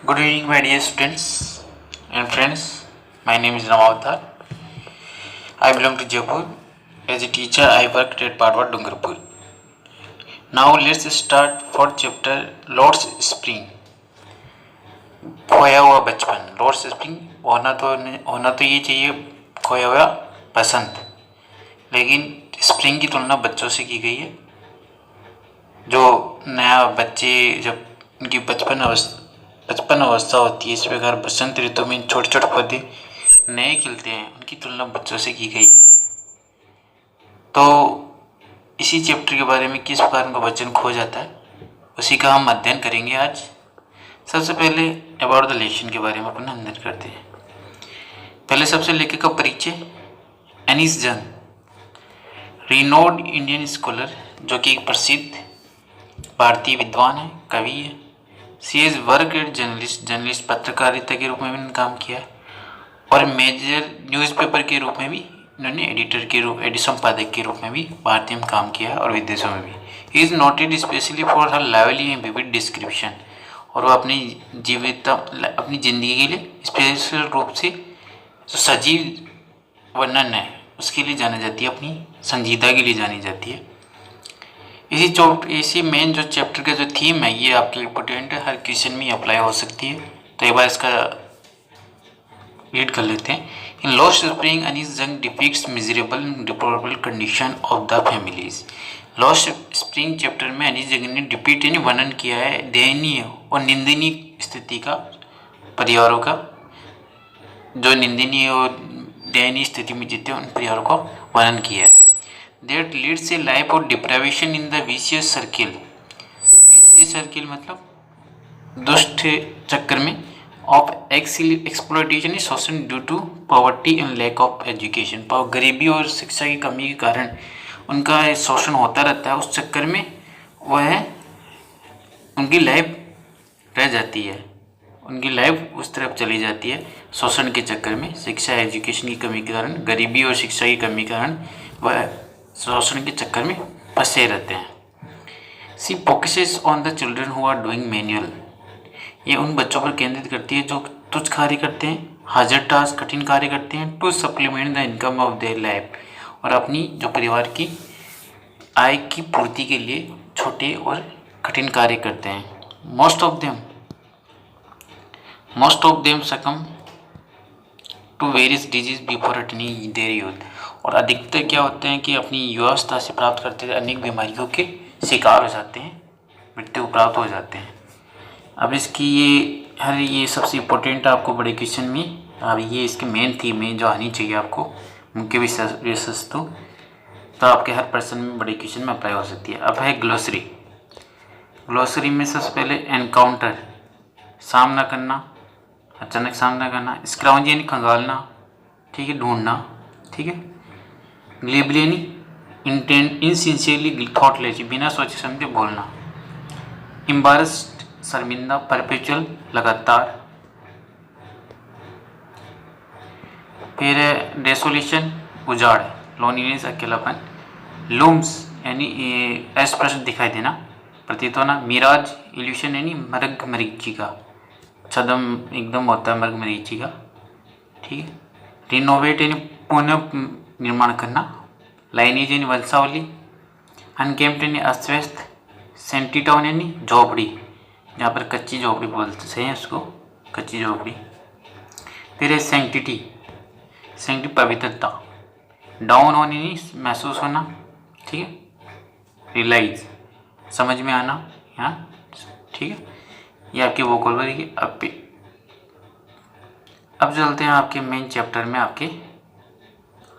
Good evening, my dear students and friends. My name is Ramavatar. I belong to Jaipur. As a teacher, I worked at Padwa Dungarpur. Now let's start fourth chapter, Lord's Spring. खोया हुआ बचपन. Lord's spring होना तो ये चाहिए खोया हुआ बसंत, लेकिन स्प्रिंग की तुलना बच्चों से की गई है. जो नया बच्चे जब उनकी बचपन अवस्था होती है, इस प्रकार बसंत ऋतु में छोटे छोटे पौधे नए खिलते हैं, उनकी तुलना बच्चों से की गई. तो इसी चैप्टर के बारे में किस प्रकार उनका वचन खो जाता है, उसी का हम अध्ययन करेंगे आज. सबसे पहले अबाउट द लेसन के बारे में अपन अध्ययन करते हैं. पहले सबसे लेखक का परिचय. एनिस जंग, रिनोड इंडियन स्कॉलर, जो कि एक प्रसिद्ध भारतीय विद्वान है, कवि है. सी एज वर्क एट जर्नलिस्ट पत्रकारिता के रूप में भी काम किया है, और मेजर न्यूज़पेपर के रूप में भी इन्होंने संपादक के रूप में भी भारतीय में काम किया है और विदेशों में भी. He is noted specially for her lively and vivid description, और वो अपनी ज़िंदगी के लिए स्पेशल रूप से जो सजीव वर्णन है उसके लिए जानी जाती है, अपनी संजीदा के लिए जानी जाती है. इसी मेन जो चैप्टर का जो थीम है ये आपके इम्पोर्टेंट है, हर क्वेश्चन में अप्लाई हो सकती है. तो एक बार इसका रीड कर लेते हैं. इन लॉस्ट स्प्रिंग अनीस जंग depicts miserable deplorable condition of the families. Lost spring chapter में अनीस जंग ने डिपिक्ट यानी वर्णन किया है दयनीय और निंदनीय स्थिति का, परिवारों का, जो निंदनीय और दयनीय स्थिति में जीते उन परिवारों का वर्णन किया है. That leads a life of deprivation in the vicious circle. Vicious circle मतलब दुष्ट चक्कर में of exploitation is शोषण due to poverty and lack of education. गरीबी और शिक्षा की कमी के कारण उनका शोषण होता रहता है. उस चक्कर में वह उनकी लाइफ रह जाती है, उनकी लाइफ उस तरफ चली जाती है शोषण के चक्कर में. शिक्षा एजुकेशन की कमी के कारण, गरीबी और शिक्षा की कमी के कारण वह शोषण के चक्कर में फंसे रहते हैं. She focuses on the children who are doing manual. ये उन बच्चों पर केंद्रित करती है जो तुच्छ कार्य करते हैं, हाजर टास्क, कठिन कार्य करते हैं, to supplement the income of their life, और अपनी जो परिवार की आय की पूर्ति के लिए छोटे और कठिन कार्य करते हैं. Most of them succumb to various disease before attaining their youth. और अधिकतर क्या होते हैं कि अपनी युवावस्था से प्राप्त करते अनेक बीमारियों के शिकार हो जाते हैं, मृत्यु प्राप्त हो जाते हैं. अब इसकी ये सबसे इम्पोर्टेंट आपको बड़े क्वेश्चन में, अब ये इसके मेन थीम में जो आनी चाहिए आपको मुख्य विशेषतु, तो आपके हर पर्सन में बड़े क्वेश्चन में अप्लाई हो सकती है. अब है ग्लोसरी. ग्लोसरी में सबसे पहले एनकाउंटर, सामना करना, अचानक सामना करना. स्क्राउंज यानी खंगालना, ठीक है, ढूंढना, ठीक है. ग्लेबल यानी इनसिंसियरली थॉटलेस, बिना सोचे समझे बोलना. एम्बारस्ड शर्मिंदा, परपेचुअल लगातार. फिर डेसोलेशन उजाड़, लोनलीनेस अकेलापन. लूम्स यानी अस्पष्ट दिखाई देना, प्रतीत होना. मिराज इल्यूशन यानी मर्ग मरीची का, छदम एकदम होता है मर्ग मरीची का, ठीक है. रिनोवेट यानी पुनः निर्माण करना. लाइनेज यानी वंशावली. अनकेम्प्ट यानी अस्त-व्यस्त. सेंटी टाउन यानी झोपड़ी, जहाँ पर कच्ची झोपड़ी बोलते हैं उसको, कच्ची झोपड़ी. फिर है सैंक्टिटी पवित्रता. डाउन होने यानी महसूस होना, ठीक है. रियलाइज समझ में आना, यहाँ, ठीक है. ये आपके वोकैबुलरी की. अब चलते हैं आपके मेन चैप्टर में, आपके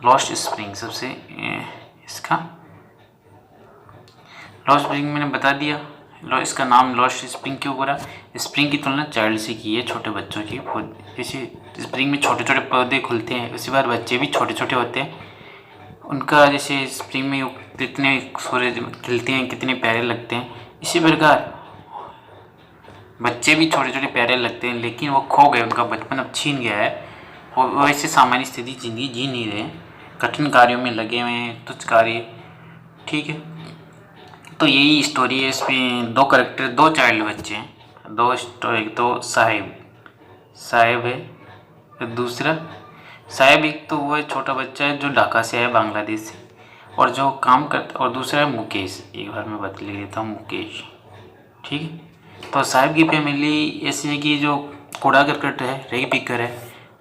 लॉस्ट स्प्रिंग. सबसे इसका लॉस्ट स्प्रिंग मैंने बता दिया. इसका नाम लॉस्ट स्प्रिंग क्यों पड़ा? स्प्रिंग की तुलना चाइल्ड से की है, छोटे बच्चों की. जैसे स्प्रिंग में छोटे छोटे पौधे खुलते हैं, उसी बार बच्चे भी छोटे छोटे होते हैं. उनका जैसे स्प्रिंग में कितने सूरज खिलते हैं, कितने प्यारे लगते हैं, इसी प्रकार बच्चे भी छोटे छोटे प्यारे लगते हैं, लेकिन वो खो गए, उनका बचपन अब छीन गया है. वो वैसे सामान्य स्थिति जिंदगी जी नहीं रहे, कठिन कार्यों में लगे हुए हैं, तुच्छ कार्य, ठीक है. तो यही स्टोरी है. इसमें दो चाइल्ड बच्चे हैं, दो एक तो साहिब है, फिर दूसरा साहिब, एक तो वो है छोटा बच्चा है जो ढाका से है, बांग्लादेश से, और जो काम करता, और दूसरा है मुकेश। एक बार मैं बता लेता हूँ, मुकेश। ठीक है। तो साहिब की फैमिली ऐसी है कि जो कूड़ा करकट है, रेग पिकर है,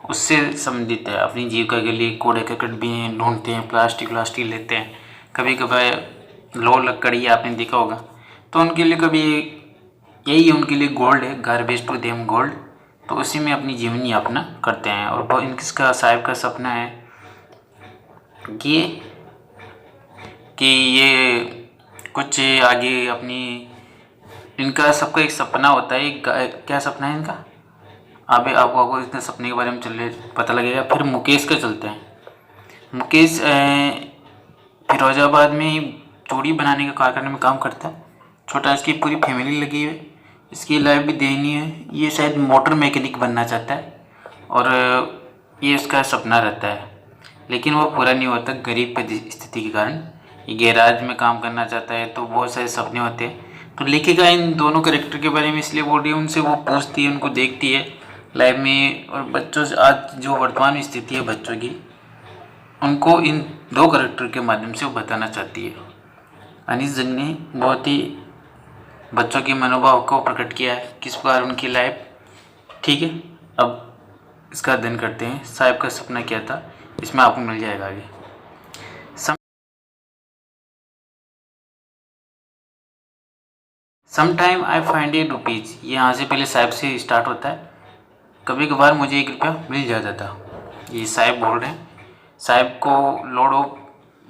उससे संबंधित है। अपनी जीविका के लिए कूड़ा करकट भी ढूंढते हैं, प्लास्टिक लेते हैं, कभी कभार लो लकड़ी आपने देखा होगा। तो उनके लिए कभी यही उनके लिए गोल्ड है, गार्बेज टू देम गोल्ड। तो उसी में अपनी जीवनी यापना करते हैं। और इनका साहिब का सपना है कि ये कुछ आगे अपनी, इनका सबका एक सपना होता है। क्या सपना है इनका, अभी आपको इतने सपने के बारे में चल पता लगेगा। फिर मुकेश का चलते हैं। मुकेश फिरोजाबाद में चूड़ी बनाने का कारखाने में काम करता है। छोटा, इसकी पूरी फैमिली लगी हुई है, इसकी लाइफ भी दयनीय है। ये शायद मोटर मैकेनिक बनना चाहता है और ये उसका सपना रहता है, लेकिन वो पूरा नहीं होता गरीब स्थिति के कारण। ये गैराज में काम करना चाहता है। तो बहुत सारे सपने होते हैं। तो लेखिका इन दोनों कैरेक्टर के बारे में इसलिए बोल रही है, उनसे वो पूछती है, उनको देखती है लाइफ में, और बच्चों से आज जो वर्तमान स्थिति है बच्चों की, उनको इन दो कैरेक्टर के माध्यम से वो बताना चाहती है। अनीस जंग ने बहुत ही बच्चों के मनोभाव को प्रकट किया है, किस प्रकार उनकी लाइफ। ठीक है, अब इसका अध्ययन करते हैं। साहिब का सपना क्या था, इसमें आपको मिल जाएगा आगे। Sometime I find ₹1। ये यहाँ से पहले साहिब से स्टार्ट होता है। कभी कभार मुझे ₹1 मिल जाता था। ये साहिब बोल रहे हैं। साहिब को लॉर्ड ऑफ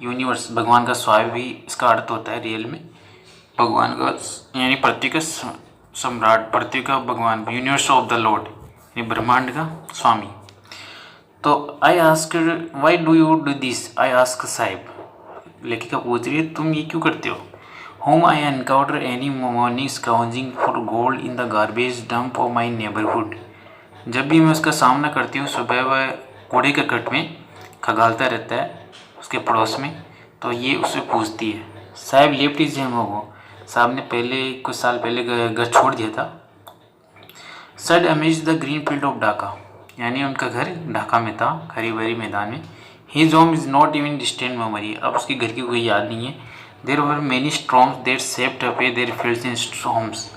यूनिवर्स, भगवान का स्वामी भी इसका अर्थ होता है रियल में। भगवान का यानी पृथ्वी का सम्राट, पृथ्वी का भगवान, यूनिवर्स ऑफ द लॉर्ड यानी ब्रह्मांड का स्वामी। तो I ask why do you do this, I ask Saheb. लेखिका पूछ रही है तुम ये क्यों करते हो। Home I encounter any morning scrounging for gold in the garbage dump of my neighbourhood. जब भी मैं उसका सामना करती हूँ, सुबह वह कूड़े करकट में खगालता रहता है उसके पड़ोस में। तो ये उससे पूछती है, साहिब लेफ्ट इज हेम हो। साहब ने पहले कुछ साल पहले घर छोड़ दिया था। Set amid the green field of Dhaka, यानी उनका घर ढाका में था, हरी भरी मैदान में। His home is not even distant memory, अब उसके घर की कोई याद नहीं है। There were many storms there swept away their fields in storms.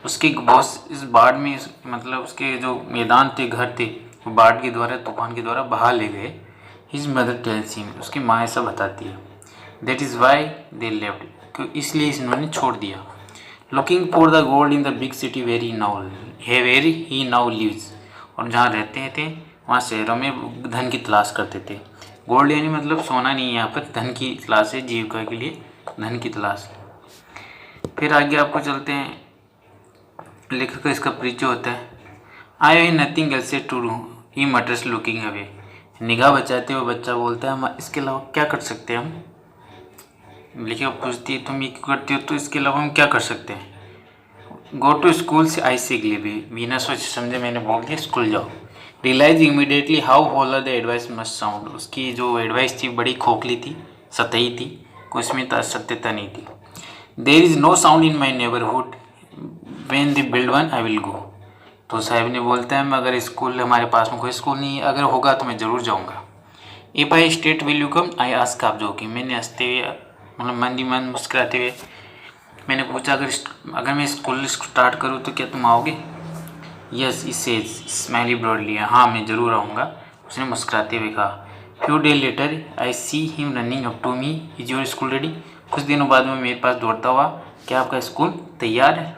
उसके बहुत इस बाढ़ में, मतलब उसके जो मैदान थे, घर थे, वो बाढ़ के द्वारा, तूफान के द्वारा बहा ले गए। हिज मदर टेल्स हिम, उसकी माँ ऐसा बताती है। That is why they left, क्योंकि इसलिए इन्होंने छोड़ दिया। Looking for the gold in the big city where he now lives, और जहाँ रहते थे वहाँ शहरों में धन की तलाश करते थे। गोल्ड यानी मतलब सोना नहीं है, यहाँ पर धन की तलाश है, जीविका के लिए धन की तलाश। फिर आगे आपको चलते हैं, लेखक का इसका परिचय होता है। I have nothing else to do, he mutters looking away. निगाह बचाते हुए बच्चा बोलता है हम इसके अलावा क्या कर सकते हैं हम। लेखिका पूछती है तुम ये क्यों करती हो, तो इसके अलावा हम क्या कर सकते हैं। गो टू स्कूल से आई सी ग्लीबी, बिना सोच समझे मैंने बोल दिया स्कूल जाओ। Realise immediately how hollow the advice must sound, उसकी जो एडवाइस थी बड़ी खोखली थी, सतही थी, कुछ में सत्यता नहीं थी। There is no sound in my neighbourhood, when they build one I will go. तो साहब ने बोलता है मैं अगर स्कूल, हमारे पास में कोई स्कूल नहीं है, अगर होगा तो मैं ज़रूर जाऊँगा। If I state will you come, I ask आप जो कि, मैंने हंसते हुए, मतलब मन ही मन मुस्कुराते हुए मैंने पूछा अगर मैं स्कूल स्टार्ट करूँ तो क्या तुम आओगे। यस इसे स्माइली ब्रॉडली, हाँ मैं ज़रूर आऊँगा, उसने मुस्कुराते हुए कहा। Few day later I see him running up to me, is your school ready. कुछ दिनों बाद में मेरे पास दौड़ता हुआ, क्या आपका स्कूल तैयार है।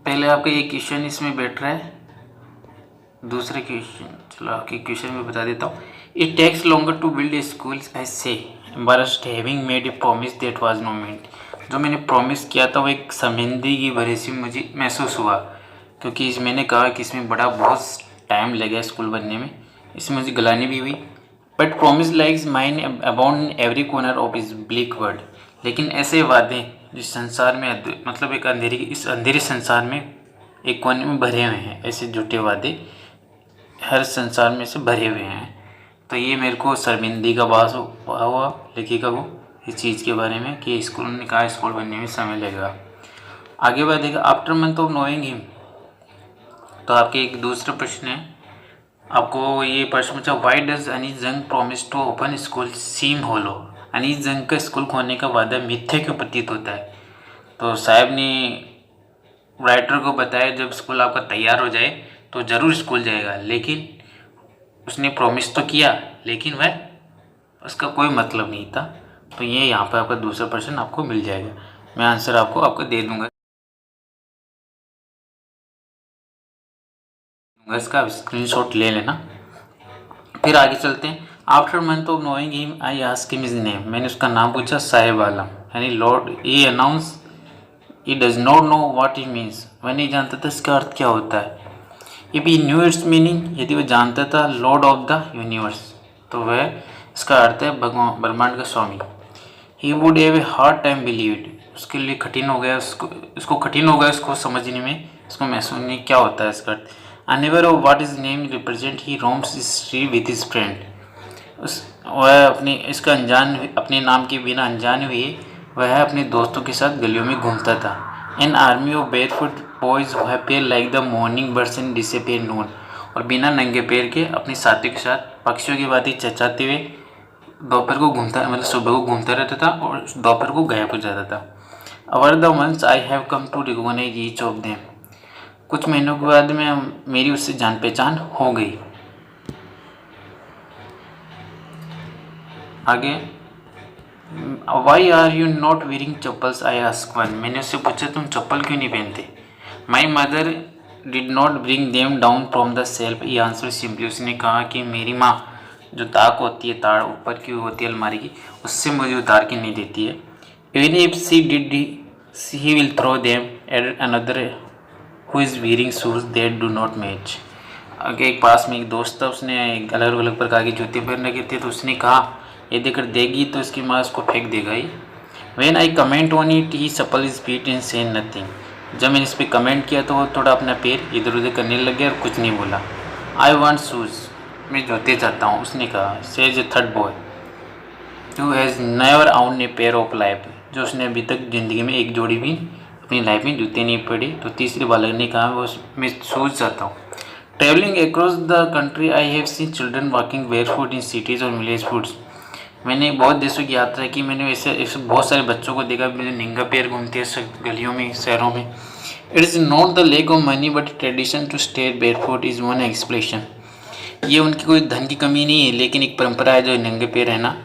पहले आपका ये क्वेश्चन इसमें बैठ रहा है। दूसरे क्वेश्चन, चलो आपके क्वेश्चन में बता देता हूँ। It takes longer to build a school I say embarrassed having made a promise that was no meant. जो मैंने प्रॉमिस किया था वो एक शर्मिंदगी की वजह से मुझे महसूस हुआ, क्योंकि मैंने कहा कि इसमें बहुत टाइम लगा स्कूल बनने में, इसमें मुझे गलानी भी हुई। But promise likes mine abound every corner of is black world, लेकिन ऐसे वादे जिस संसार में, मतलब एक अंधेरी, इस अंधेरे संसार में एक कोने में भरे हुए हैं, ऐसे झूठे वादे हर संसार में से भरे हुए हैं। तो ये मेरे को शर्मिंदगी का भास हुआ लेखिका को, इस चीज़ के बारे में कि स्कूल ने कहा स्कूल बनने में समय लगेगा। आगे बढ़ेगा, after month of knowing him. तो आपके एक दूसरा प्रश्न है, आपको ये प्रश्न पूछा, वाई डज अनीस जंग प्रॉमिस टू ओपन स्कूल सीम होलो। अनीस जंग का स्कूल खोलने का वादा मिथ्या क्यों प्रतीत होता है। तो साहब ने राइटर को बताया जब स्कूल आपका तैयार हो जाए तो ज़रूर स्कूल जाएगा, लेकिन उसने प्रॉमिस तो किया लेकिन वह उसका कोई मतलब नहीं था। तो ये यहाँ पर आपका दूसरा प्रश्न आपको मिल जाएगा। मैं आंसर आपको दे दूंगा, इसका स्क्रीनशॉट ले लेना। फिर आगे चलते हैं। After month of knowing him I ask him his name. मैंने उसका नाम पूछा साहिब आलम, यानी Lord. He announce he does not know what he means. वह नहीं जानता था इसका अर्थ क्या होता है। If he new it's meaning, यदि वह जानता था लॉर्ड ऑफ द यूनिवर्स, तो वह इसका अर्थ है भगवान ब्रह्मांड का स्वामी। He would have a hard time believed, उसके लिए कठिन हो गया, उसको कठिन हो गया उसको समझने में, उसको महसूस नहीं क्या होता है इसका अर्थ। Unaware of what is name represent he roams street with his friend. वह अपने नाम के बिना अनजान हुए वह अपने दोस्तों के साथ गलियों में घूमता था। An army of barefoot boys who appear like the morning birds in disappear noon. और बिना नंगे पैर के अपने साथियों के साथ पक्षियों की बातें चचाते हुए दोपहर को घूमता, मतलब सुबह को घूमता रहता था और दोपहर को गायब हो जाता था। Over the months I have come to recognise each of them. कुछ महीनों के बाद में मेरी उससे जान पहचान हो गई। आगे, why are you not wearing chappals I ask one. मैंने उससे पूछा तुम चप्पल क्यों नहीं पहनते। My mother did not bring them down from the shelf. ये आंसर सिंपली, उसने कहा कि मेरी माँ जो ताक होती है, ताड़ ऊपर की होती है अलमारी की, उससे मुझे उतार के नहीं देती है। Even if she did he will throw them at another who is wearing shoes that do not match. आगे एक पास में एक दोस्त था, उसने अलग अलग प्रकार की जूते पहन रखे थे, तो उसने कहा यदि कर देगी तो इसकी माँ उसको फेंक देगा ही। When I comment on it he supple is feet in sane nothing. जब मैंने इस पर कमेंट किया तो वो थोड़ा अपना पैर इधर उधर करने लग गया और कुछ नहीं बोला। आई वॉन्ट शूज़, मैं जूते चाहता हूँ, उसने कहा। Says A third boy who has never owned A pair of life. जो उसने अभी तक ज़िंदगी में एक जोड़ी भी अपनी लाइफ में जूते नहीं पड़े। तो तीसरे बालक ने कहा वो मैं शूज़ चाहता हूँ। Travelling across the country I have seen children walking barefoot in cities और विलेज फूड्स। मैंने बहुत देशों की यात्रा की, मैंने ऐसे बहुत सारे बच्चों को देखा मैंने नंगा पैर घूमते हैं गलियों में, शहरों में। It is not the lack of money but tradition to stay barefoot is one explanation. ये उनकी कोई धन की कमी नहीं है, लेकिन एक परंपरा है जो नंगे पैर रहना,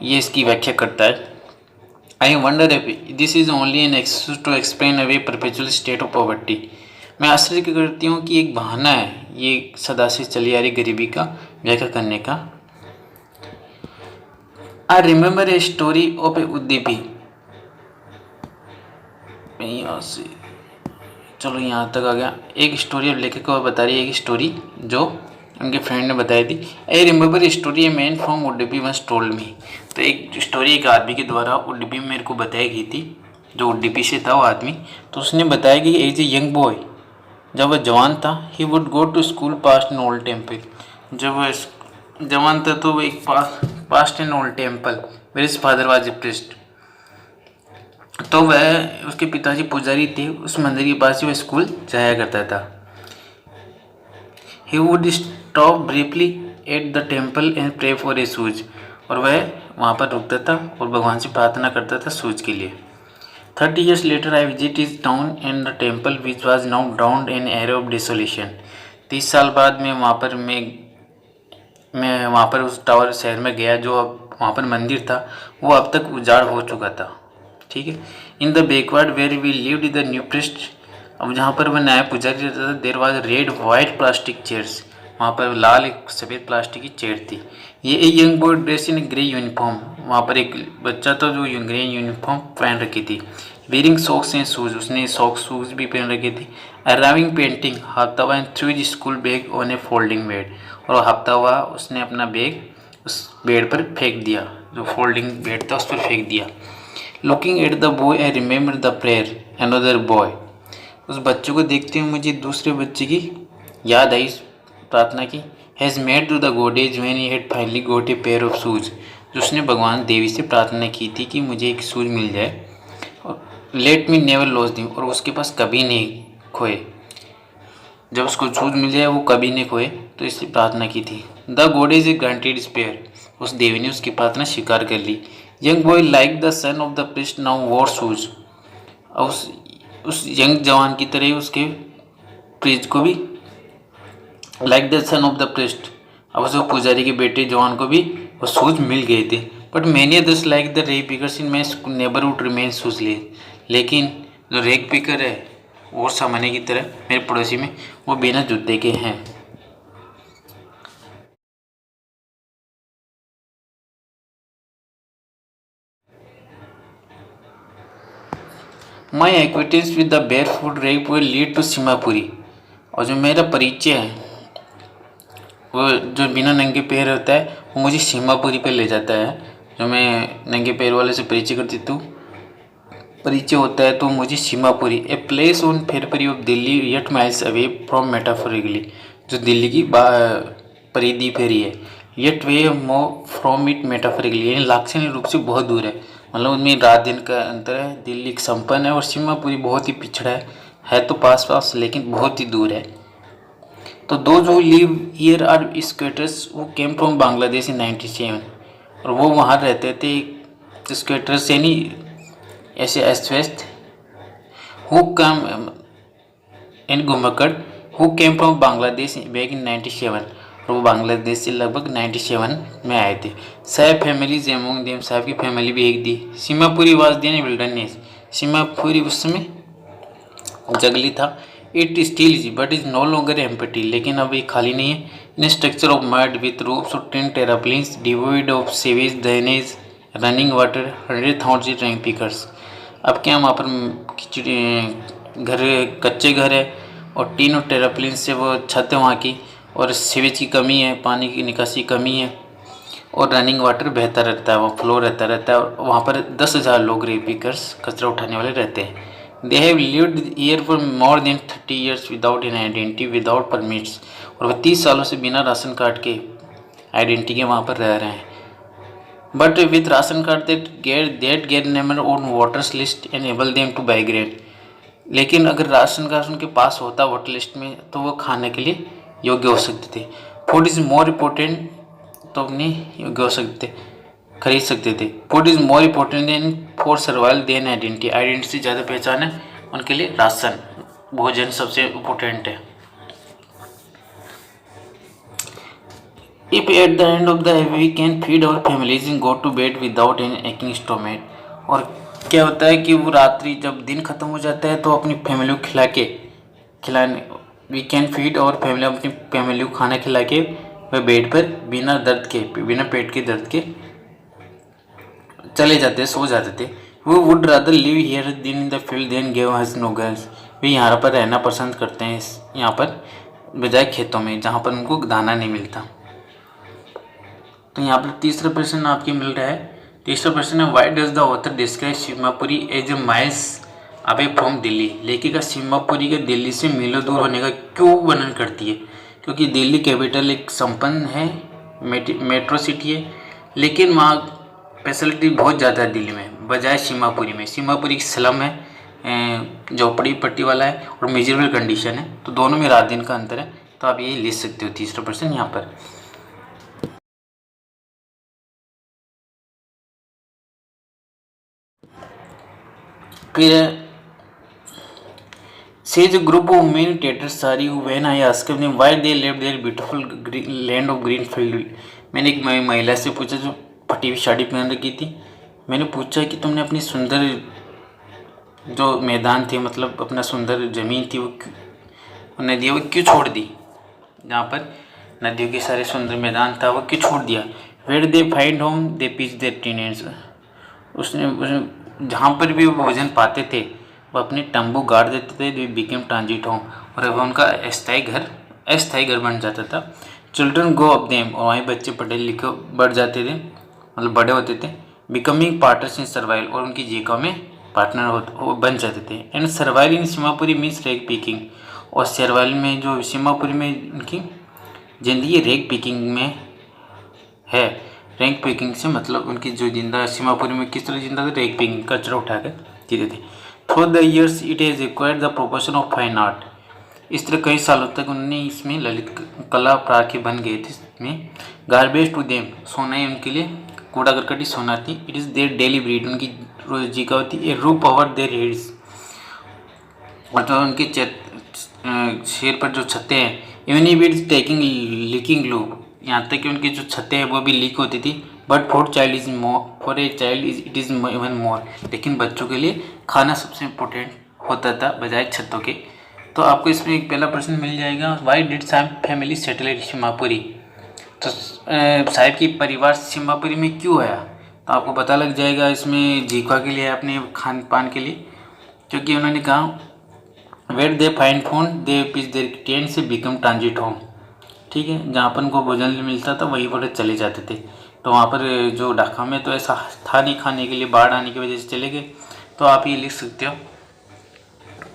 ये इसकी व्याख्या करता है। I wonder if this is only an excuse to explain away perpetual state of poverty. मैं आश्चर्य करती हूँ कि एक बहाना है ये सदा से चली आ रही गरीबी का व्याख्या करने का। I remember a story of a Udupi. यहाँ से चलो यहाँ तक आ गया। एक स्टोरी अब लेखक को बता रही है, एक स्टोरी जो उनके फ्रेंड ने बताई थी। I remember a story a man from Udupi once told me. तो एक स्टोरी एक आदमी के द्वारा उडुपी में मेरे को बताई गई थी, जो उडुपी से था वो आदमी। तो उसने बताया कि एज ए यंग बॉय, जब वह जवान था, he would go to school past an old temple. जब वह जवान था तो वो एक past an old temple where his father was a priest. तो वह उसके पिताजी पुजारी थे, उस मंदिर के पास ही वह स्कूल जाया करता था। He would stop briefly at the temple and pray for a shoes. और वह वहाँ पर रुकता था और भगवान से प्रार्थना करता था शूज के लिए। 30 years later I visit his town and the temple which was now drowned in era of desolation। 30 साल बाद मैं वहाँ पर उस टावर शहर में गया जो अब वहाँ पर मंदिर था वो अब तक उजाड़ हो चुका था। ठीक है। In the backward where we lived the new priest. अब जहाँ पर वह नया पुजारी रहता था, there was red white plastic chairs. वहाँ पर लाल एक सफ़ेद प्लास्टिक की चेयर थी। ये a young boy dress in grey uniform. वहाँ पर एक बच्चा था जो ग्रे यूनिफॉर्म पहन रखी थी। वेयरिंग सॉक्स एंड शूज, उसने सॉक्स शूज भी पहन रखे थे। अराइविंग पेंटिंग हफ्तावा and through school bag on a folding bed. और हफ्तावा उसने अपना बैग उस बेड पर फेंक दिया, जो फोल्डिंग बेड था उस पर फेंक दिया। Looking at the boy I remember the prayer another boy. उस बच्चे को देखते हुए मुझे दूसरे बच्चे की याद आई, प्रार्थना की। Has made to the goddess when he had finally got a pair of shoes. जो उसने भगवान देवी से प्रार्थना की थी कि मुझे एक शूज मिल जाए, लेट मी नेवर लॉस दी, और उसके पास कभी नहीं खोए, जब उसको शूज मिल जाए वो कभी नहीं खोए, तो इसलिए प्रार्थना की थी। The goddess is granted spare, उस देवी ने उसकी प्रार्थना स्वीकार कर ली। Young boy like the son of the priest now wore shoes, और उस यंग जवान की तरह उसके प्रीस्ट को भी, like the son of the priest, अब उस पुजारी के बेटे जवान को भी वो शूज मिल गए थे। But many others like the rag pickers in my neighbourhood remain shoeless, लेकिन जो रेग पिकर है और सामान्य की तरह मेरे पड़ोसी में वो बिना जूते के हैं। My acquaintance with the bare foot rag will lead to Seemapuri, और जो मेरा परिचय है वो जो बिना नंगे पैर होता है वो मुझे सीमापुरी पे ले जाता है। जो मैं नंगे पैर वाले से परिचय होता है तो मुझे Seemapuri, a place on periphery of Delhi yet miles away from metaphorically, जो दिल्ली की परिधि फेरी है, येट वे मो फ्रॉम इट मेटाफोरिकली, यानी लाक्षणिक रूप से बहुत दूर है, मतलब उनमें रात दिन का अंतर है। दिल्ली एक संपन्न है और सीमापुरी बहुत ही पिछड़ा है तो पास पास लेकिन बहुत ही दूर है। तो दो जो लिव हियर आर स्केटर्स वो केम फ्रॉम बांग्लादेश इन 97, और वो वहाँ रहते थे स्केटर्स यानी ऐसे अस्त व्यस्त, हु कम इन घुमक्कड़, who came from Bangladesh back in 97, और वो बांग्लादेश से लगभग 97 में आए थे। साहब फैमिलीज एमोंग देम, साहब की फैमिली भी एक थी। Seemapuri was then wilderness, Seemapuri उस समय जंगली था। It still is but is no longer empty, लेकिन अब ये खाली नहीं है। In structure of mud with roofs of 10 tarpaulins devoid of sewage drainage running water 100,000 rag pickers. अब क्या वहाँ पर घर कच्चे घर है और 3 टेराप्लेन से वो छत है वहाँ की, और सीवेज की कमी है, पानी की निकासी कमी है, और रनिंग वाटर बहता रहता है, वहाँ फ्लो रहता है, और वहाँ पर 10,000 लोग रेप पिकर्स कचरा उठाने वाले रहते हैं। They have lived year for more than 30 years without an identity without permits, और वह 30 सालों से बिना राशन कार्ड के आइडेंटिटी के वहाँ पर रह रहे हैं। But with ration card that get Neymar on voters list enable them two by grade, लेकिन अगर राशन कार्ड उनके पास होता वोटर लिस्ट में तो वो खाने के लिए योग्य हो सकते थे। फूड इज़ मोर इम्पोर्टेंट, तो अपनी योग्य हो सकते थे, खरीद सकते थे। Food is more important than for survival than identity, identity से ज़्यादा पहचान है उनके लिए राशन भोजन सबसे इम्पोर्टेंट है। If at the end of the we can feed our families in go to bed without an aching stomach, और क्या होता है कि वो रात्रि जब दिन खत्म हो जाता है तो अपनी फैमिली को खिलाने वी कैन फीड और फैमिली, अपनी फैमिली को खाना खिला के वह बेड पर बिना पेट के दर्द के चले जाते, सो जाते थे। वो would rather live here than in the field then give us no girls, they यहाँ पर रहना पसंद करते हैं यहाँ पर बजाय खेतों में जहाँ पर उनको दाना नहीं मिलता। तो यहाँ पर तीसरा प्रश्न आपके मिल रहा है। तीसरा प्रश्न है why does the author describe Seemapuri as a miles away from Delhi, लेखिका सीमापुरी के दिल्ली से मीलों दूर होने का क्यों वर्णन करती है? क्योंकि दिल्ली कैपिटल एक संपन्न है मेट्रो सिटी है, लेकिन वहाँ फैसिलिटी बहुत ज़्यादा है दिल्ली में बजाय सीमापुरी में। सीमापुरी स्लम है, झोपड़ी पट्टी वाला है और मिजरेबल कंडीशन है, तो दोनों में रात दिन का अंतर है। तो आप ये लिख सकते हो तीसरा प्रश्न यहाँ पर। फिर says a group of meditators sorry when I asked them why they left their beautiful land of green field। मैंने एक महिला से पूछा जो फटी हुई साड़ी पहन रखी थी। मैंने पूछा कि तुमने अपनी सुंदर जो मैदान थे, मतलब अपना सुंदर ज़मीन थी, वो नदियों को क्यों छोड़ दी? जहाँ पर नदियों के सारे सुंदर मैदान था वो क्यों छोड़ दिया? Where they find home they pitch their teenage, उसने जहाँ पर भी वो भोजन पाते थे वो अपने तंबू गाड़ देते थे, दे बिकेम ट्रांजिट होम, और अब उनका अस्थायी घर बन जाता था। चिल्ड्रन गो अप देम, और वहीं बच्चे पढ़े लिखे बढ़ जाते थे, मतलब बड़े होते थे। बिकमिंग पार्टनर्स इन सर्वाइवल, और उनकी जीविका में पार्टनर बन जाते थे। And survival in Seemapuri means रेग पिकिंग, और सर्वाइवल में जो सीमापुरी में उनकी जिंदगी रेग पिकिंग में है। रैंक पिकिंग से मतलब उनकी जो जिंदा सीमापुरी में किस तरह जिंदा थे, रैंक पिकिंग कचरा उठाकर जीते थे। Through the years it has acquired the profession of fine art. इस तरह कई सालों तक उन्होंने इसमें ललित कला प्राकी बन गए थे। इसमें गार्बेज टू देम, सोना ही उनके लिए कूड़ा करकट ही सोना थी। It is their daily breed, उनकी रोज जीविका होती है। ए रूप ओवर देयर हेड्स, मतलब उनके शेर पर जो छतें हैं, even if it's taking leaking loop, यहाँ तक कि उनकी जो छतें हैं वो भी लीक होती थी। But for child is more, for a child is it is even more, लेकिन बच्चों के लिए खाना सबसे इम्पोर्टेंट होता था बजाय छतों के। तो आपको इसमें एक पहला प्रश्न मिल जाएगा, वाई डिड साहब फैमिली सेटल एट सीमापुरी। तो साहिब की परिवार सीमापुरी में क्यों आया, तो आपको पता लग जाएगा इसमें जीविका के लिए, अपने खान पान के लिए। क्योंकि उन्होंने कहा where they find phone they pitch their tent से बिकम ट्रांजिट होम, ठीक है, जहाँ पर उनको भोजन मिलता था वहीं पर चले जाते थे। तो वहाँ पर जो ढाका में तो ऐसा था नहीं खाने के लिए, बाढ़ आने की वजह से चले गए। तो आप ये लिख सकते हो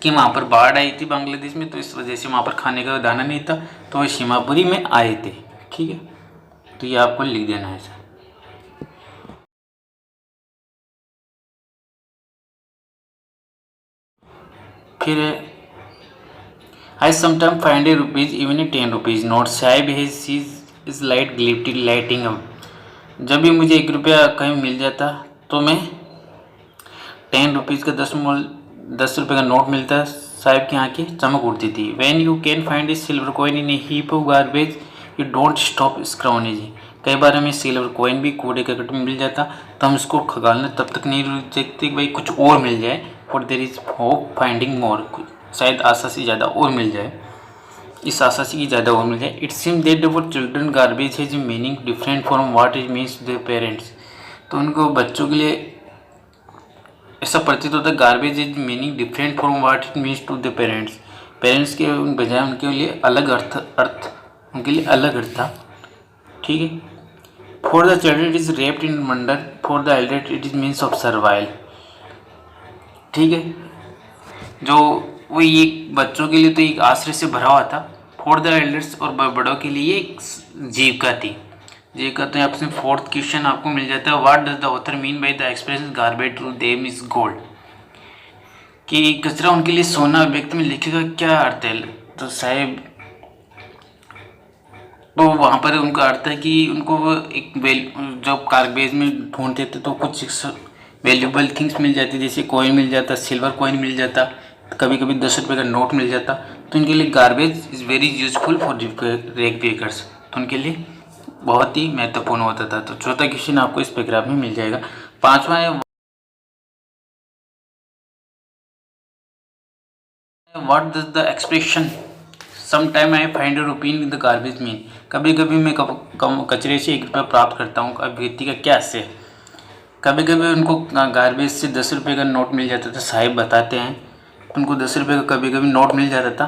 कि वहाँ पर बाढ़ आई थी बांग्लादेश में, तो इस वजह से वहाँ पर खाने का दाना नहीं था, तो वह सीमापुरी में आए थे, ठीक है। तो ये आपको लिख देना है सर। फिर I sometimes find a rupees even a 10 rupees note, Saheb has says is light gifted lighting up. जब भी मुझे 1 रुपया कहीं मिल जाता तो मैं 10 रुपीज़ का 10 रुपये का नोट मिलता, साहिब की आंखें चमक उठती थी। When you can find a silver coin in a heap of garbage you don't stop scrounging. कई बार हमें सिल्वर कॉइन भी कूड़े करकट में मिल जाता तो हम इसको खगालना तब तक नहीं रुक सकते कि भाई कुछ और मिल जाए, for there is hope finding more, शायद आशा से ज़्यादा और मिल जाए, इस आशा से ज़्यादा और मिल जाए। It seem that for children garbage has meaning different from what it means to their parents. तो उनको बच्चों के लिए ऐसा प्रतीत होता है garbage is meaning different from what it means to the parents. Parents के बजाय उनके लिए अलग अर्थ उनके लिए अलग अर्थ था, ठीक है। For the children it is raped in wonder, for the Elder it is means of survival, ठीक है। जो वो ये बच्चों के लिए तो एक आश्रय से भरा हुआ था, फॉर द एल्डर्स और बड़ों के लिए एक जीविका थी। जीविका तो आपसे फोर्थ क्वेश्चन आपको मिल जाता है, what does the author mean by the expression garbage to them is gold, कि कचरा उनके लिए सोना व्यक्त में लिखे का क्या अर्थ है। तो साहिब तो वहाँ पर उनका अर्थ है कि उनको एक जब गार्बेज में ढूंढते थे तो कुछ वैल्यूबल थिंग्स मिल जाती, जैसे कॉइन मिल जाता, सिल्वर कॉइन मिल जाता, कभी कभी 10 रुपये का नोट मिल जाता। तो इनके लिए garbage is very useful for rag pickers, तो उनके लिए बहुत ही महत्वपूर्ण होता था। तो चौथा क्वेश्चन आपको इस पैराग्राफ में मिल जाएगा। पांचवा है what does the expression sometime I find a rupee in the garbage mean, कभी कभी मैं कचरे से 1 रुपया प्राप्त करता हूँ, अभिव्यक्ति का क्या से। कभी कभी उनको गार्बेज से 10 रुपये का नोट मिल जाता था, साहिब बताते हैं उनको 10 रुपये का कभी कभी नोट मिल जाता था,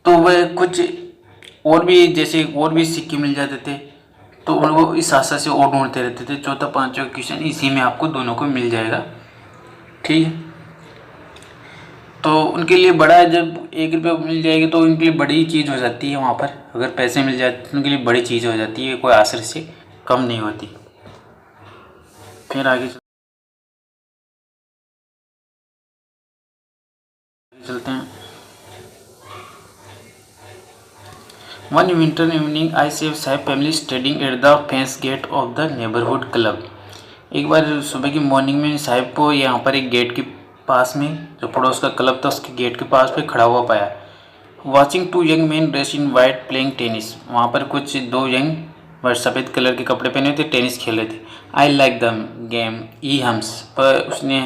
तो वह कुछ और भी जैसे और भी सिक्के मिल जाते थे, तो वो इस आशा से और ढूंढते रहते थे। चौथा पांचवा क्वेश्चन इसी में आपको दोनों को मिल जाएगा, ठीक है। तो उनके लिए बड़ा, जब 1 रुपया मिल जाएगी तो उनके लिए बड़ी चीज़ हो जाती है, वहाँ पर अगर पैसे मिल जाते तो उनके लिए बड़ी चीज़ हो जाती है, कोई आश्रय से कम नहीं होती। फिर आगे चलते हैं। One winter evening I saw Sahib family standing at the fence gate of the neighbourhood club. एक बार सुबह की मॉर्निंग में साहिब को यहाँ पर एक गेट के पास में, जो पड़ोस का क्लब था उसके गेट के पास पे खड़ा हुआ पाया। Watching 2 young man dress in white playing tennis, वहाँ पर कुछ 2 यंग सफ़ेद कलर के कपड़े पहने थे, टेनिस खेल रहे थे। I like the game E hums, पर उसने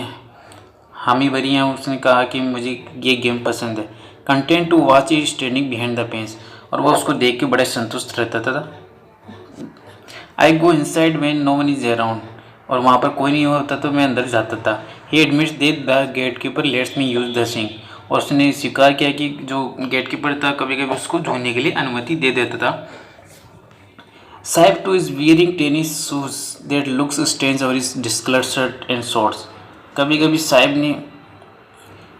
हामी भरी हैं, उसने कहा कि मुझे ये गेम पसंद है। Content to watch is standing behind the fence, और वो उसको देख के बड़े संतुष्ट रहता था। I go inside when no one is around, और वहाँ पर कोई नहीं होता तो मैं अंदर जाता था। He admits that the gate keeper lets me use the swing, और उसने स्वीकार किया कि जो गेट कीपर था कभी कभी उसको धोने के लिए अनुमति दे देता था। Saheb too is wearing tennis shoes that looks stains और is discoloured shirt and shorts, कभी कभी साहिब ने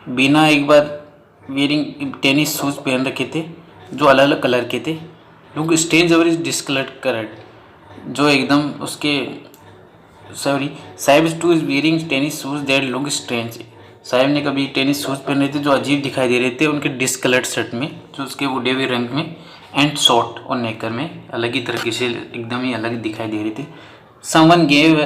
बिना एक बार वियरिंग टेनिस शूज़ पहन रखे थे जो अलग अलग कलर के थे, लुक स्टेन्स और इज डिस्कलर्ड कलर्ड, जो एकदम उसके sorry Sahib too is wearing tennis shoes that look strange. Sahib ने कभी टेनिस शूज़ पहने थे जो अजीब दिखाई दे रहे थे उनके डिस्कलर्ड शर्ट में, जो उसके उड़े हुए रंग में, एंड शॉर्ट और नेकर में अलग ही तरीके से एकदम ही अलग दिखाई दे रहे थे। Someone gave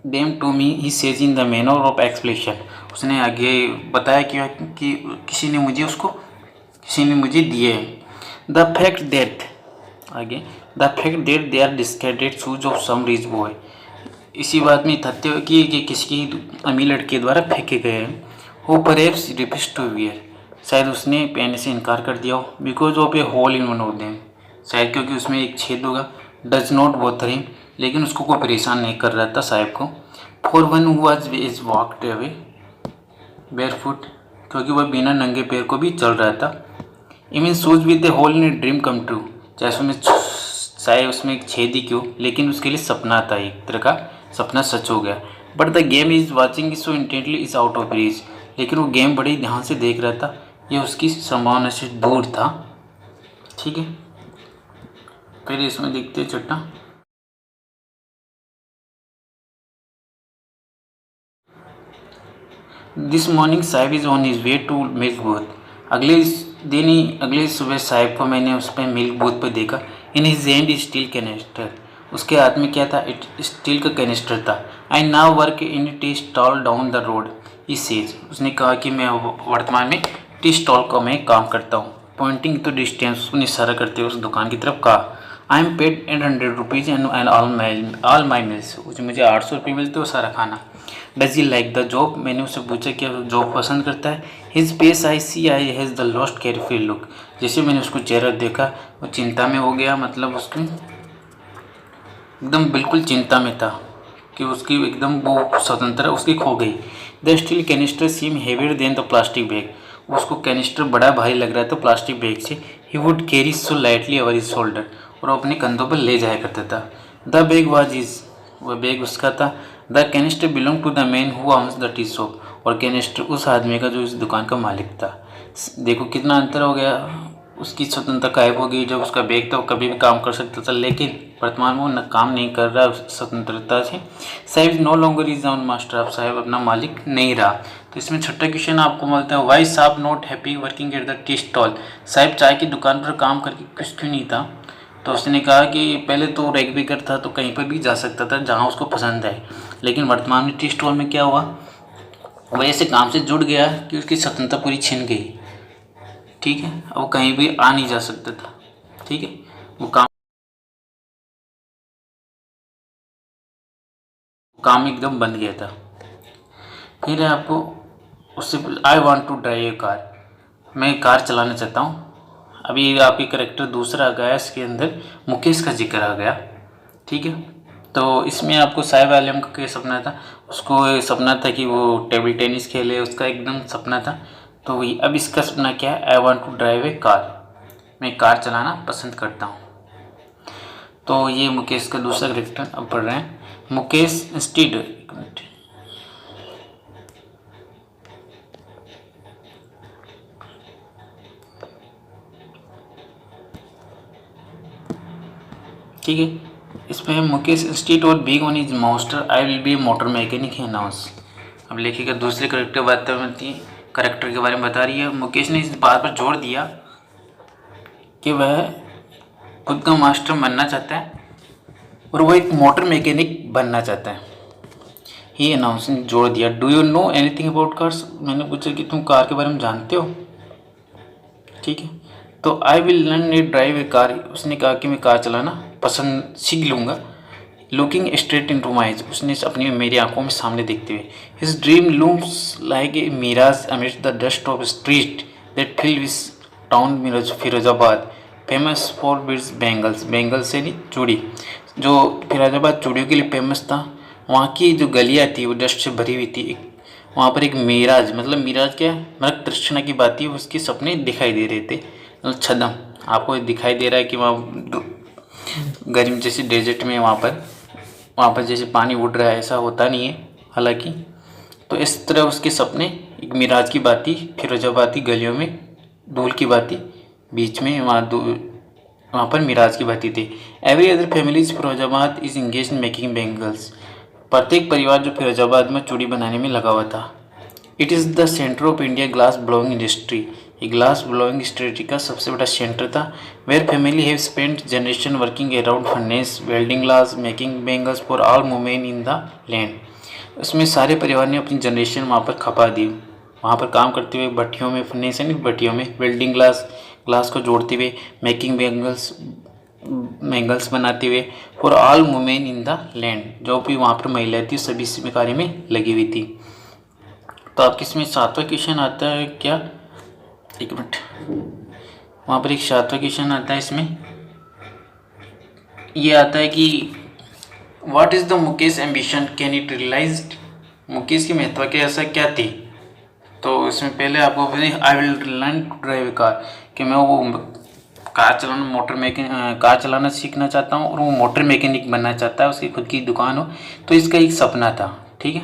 them to me he says in the manner of explanation. उसने आगे बताया कि किसी ने मुझे दिए हैं। द फैक्ट दैट आगे the fact that they are discarded shoes of some rich boy. इसी बात में तथ्य कि किसी अमीर लड़के द्वारा फेंके गए हैं। वो परेप्स रिफ्यूज टू वियर, शायद उसने पहनने से इनकार कर दिया हो। Because of a hole in one of them, शायद क्योंकि उसमें एक छेद होगा। डज नॉट बॉथर हिम, लेकिन उसको कोई परेशान नहीं कर रहा था साहिब को। For one who was is walked away barefoot, क्योंकि वह बिना नंगे पैर को भी चल रहा था। Even shoes with a hole in a dream come true, चाहे उसमें एक छेद ही क्यों, लेकिन उसके लिए सपना था, एक तरह का सपना सच हो गया। But the game is watching so intently is out of reach, लेकिन वो गेम बड़े ध्यान से देख रहा था, यह उसकी संभावना से दूर था। ठीक है, फिर इसमें देखते हैं छठा। This morning Sahib is on his way to milk booth. अगले सुबह साहिब को मैंने उस पर मिल्क बूथ पर देखा। In his hand steel canister, उसके हाथ में क्या था, स्टील का कैनिस्टर था। I now work in tea stall down the road E says, उसने कहा कि मैं वर्तमान में टी स्टॉल का मैं काम करता हूँ। पॉइंटिंग टू डिस्टेंस, उसने इशारा करते हुए उस दुकान की तरफ कहा। I am paid 800 rupees and all my meals, मुझे 800 रुपये मिलते हो सारा खाना। Does he like the job, मैंने उससे पूछा कि जॉब पसंद करता है। His face I see I has the lost careful look, जैसे मैंने उसको चेहरा देखा वो चिंता में हो गया, मतलब उसकी एकदम बिल्कुल चिंता में था कि उसकी एकदम वो स्वतंत्रता उसकी खो गई। The steel canister seem heavier than the plastic bag, उसको कैनिस्टर बड़ा भारी लग रहा था प्लास्टिक बैग से। He would carry so lightly over his shoulder, और अपने कंधों पर ले जाया करता था। द बैग वाज हिज, वह बैग उसका था। The canister belong to the man who owns the tea shop, और कैनिस्टर उस आदमी का जो इस दुकान का मालिक था। देखो कितना अंतर हो गया, उसकी स्वतंत्रता गायब हो गई। जब उसका बैग था वो कभी भी काम कर सकता था, लेकिन वर्तमान में वो काम नहीं कर रहा स्वतंत्रता से। Sahib no longer is on master, अब साहिब अपना मालिक नहीं रहा। तो इसमें छठा क्वेश्चन आपको मिलता है, वाई साहब not happy working at the tea stall. Sahib चाय की दुकान पर काम करके खुश क्यों नहीं था। तो उसने कहा कि पहले तो रैग बेकर था तो कहीं पर भी जा सकता था जहाँ उसको पसंद आए, लेकिन वर्तमान में टी स्टॉल में क्या हुआ, वह ऐसे काम से जुड़ गया कि उसकी स्वतंत्रता पूरी छिन गई। ठीक है, अब वो कहीं भी आ नहीं जा सकता था। ठीक है, वो काम एकदम बंद गया था। फिर है आपको उससे I want to drive a car, मैं कार चलाना चाहता हूँ। अभी आपके करेक्टर दूसरा आ गया, इसके अंदर मुकेश का जिक्र आ गया। ठीक है, तो इसमें आपको साहिब आलम का क्या सपना था, उसको सपना था कि वो टेबल टेनिस खेले, उसका एकदम सपना था। तो वही अब इसका सपना क्या है, I want to drive a car, मैं कार चलाना पसंद करता हूँ। तो ये मुकेश का दूसरा करेक्टर अब पढ़ रहे हैं। मुकेश इंस्टीड, एक मिनट, ठीक है। इसमें मुकेश इंस्टीड और big on is master I will be motor mechanic है अनाउंस। अब लेखिका दूसरे करेक्टर के बारे में बता रही है। मुकेश ने इस बात पर जोर दिया कि वह खुद का मास्टर बनना चाहता है और वो एक मोटर मैकेनिक बनना चाहता है। ही अनाउंस ने जोड़ दिया। Do you know anything about cars, मैंने पूछा कि तुम कार के बारे में जानते हो। ठीक है, तो I will learn a drive a car, उसने कहा कि मैं कार चलाना पसंद सीख लूँगा। Looking straight into my eyes, उसने अपनी मेरी आंखों में सामने देखते हुए। His dream looms like a mirage amid the dust of street that fill his town Firozabad famous for its bangles, bangle से नहीं चूड़ी, जो फिरोजाबाद चूड़ियों के लिए फेमस था। वहाँ की जो गलियाँ थी वो डस्ट से भरी हुई थी। वहाँ पर एक मिराज, मतलब मिराज क्या है, मतलब तृष्णा की बात थी, उसके सपने दिखाई दे रहे थे। मतलब छदम आपको दिखाई दे रहा है कि वहाँ गर्मी जैसे डेजर्ट में वहाँ पर जैसे पानी उड़ रहा है, ऐसा होता नहीं है हालांकि। तो इस तरह उसके सपने एक मिराज की बात थी, फिरोजाबादी गलियों में धूल की बात थी, बीच में वहाँ वहाँ पर मिराज की भांति थे। Every other families Firozabad is engage in making bangles. प्रत्येक परिवार जो फिरोजाबाद में चूड़ी बनाने में लगा हुआ था। It is the centre of India glass blowing industry. ये ग्लास ब्लोइंग इंडस्ट्री का सबसे बड़ा सेंटर था। Where family have spent generation working around furnace welding glass making bangles for all women in the land. उसमें सारे परिवार ने अपनी जनरेशन वहाँ पर खपा दी। वहाँ पर काम करते हुए भट्टियों में, फर्नेस यानी भट्टियों में वेल्डिंग ग्लास को जोड़ते हुए, मेकिंग बैंगल्स बनाते हुए for all women in the land. जो भी वहाँ पर महिलाएं थी सभी इस कार्य में लगी हुई थी। तो आपके इसमें 7वां क्वेश्चन आता है क्या, एक मिनट, वहाँ पर एक 7वां क्वेश्चन आता है। इसमें ये आता है कि what is the Mukesh ambition can it realised. Mukesh की महत्वाकांक्षा क्या थी। तो इसमें पहले आपको I will learn to drive car, कि मैं वो कार चलाना सीखना चाहता हूँ और वो मोटर मैकेनिक बनना चाहता है, उसकी खुद की दुकान हो। तो इसका एक सपना था। ठीक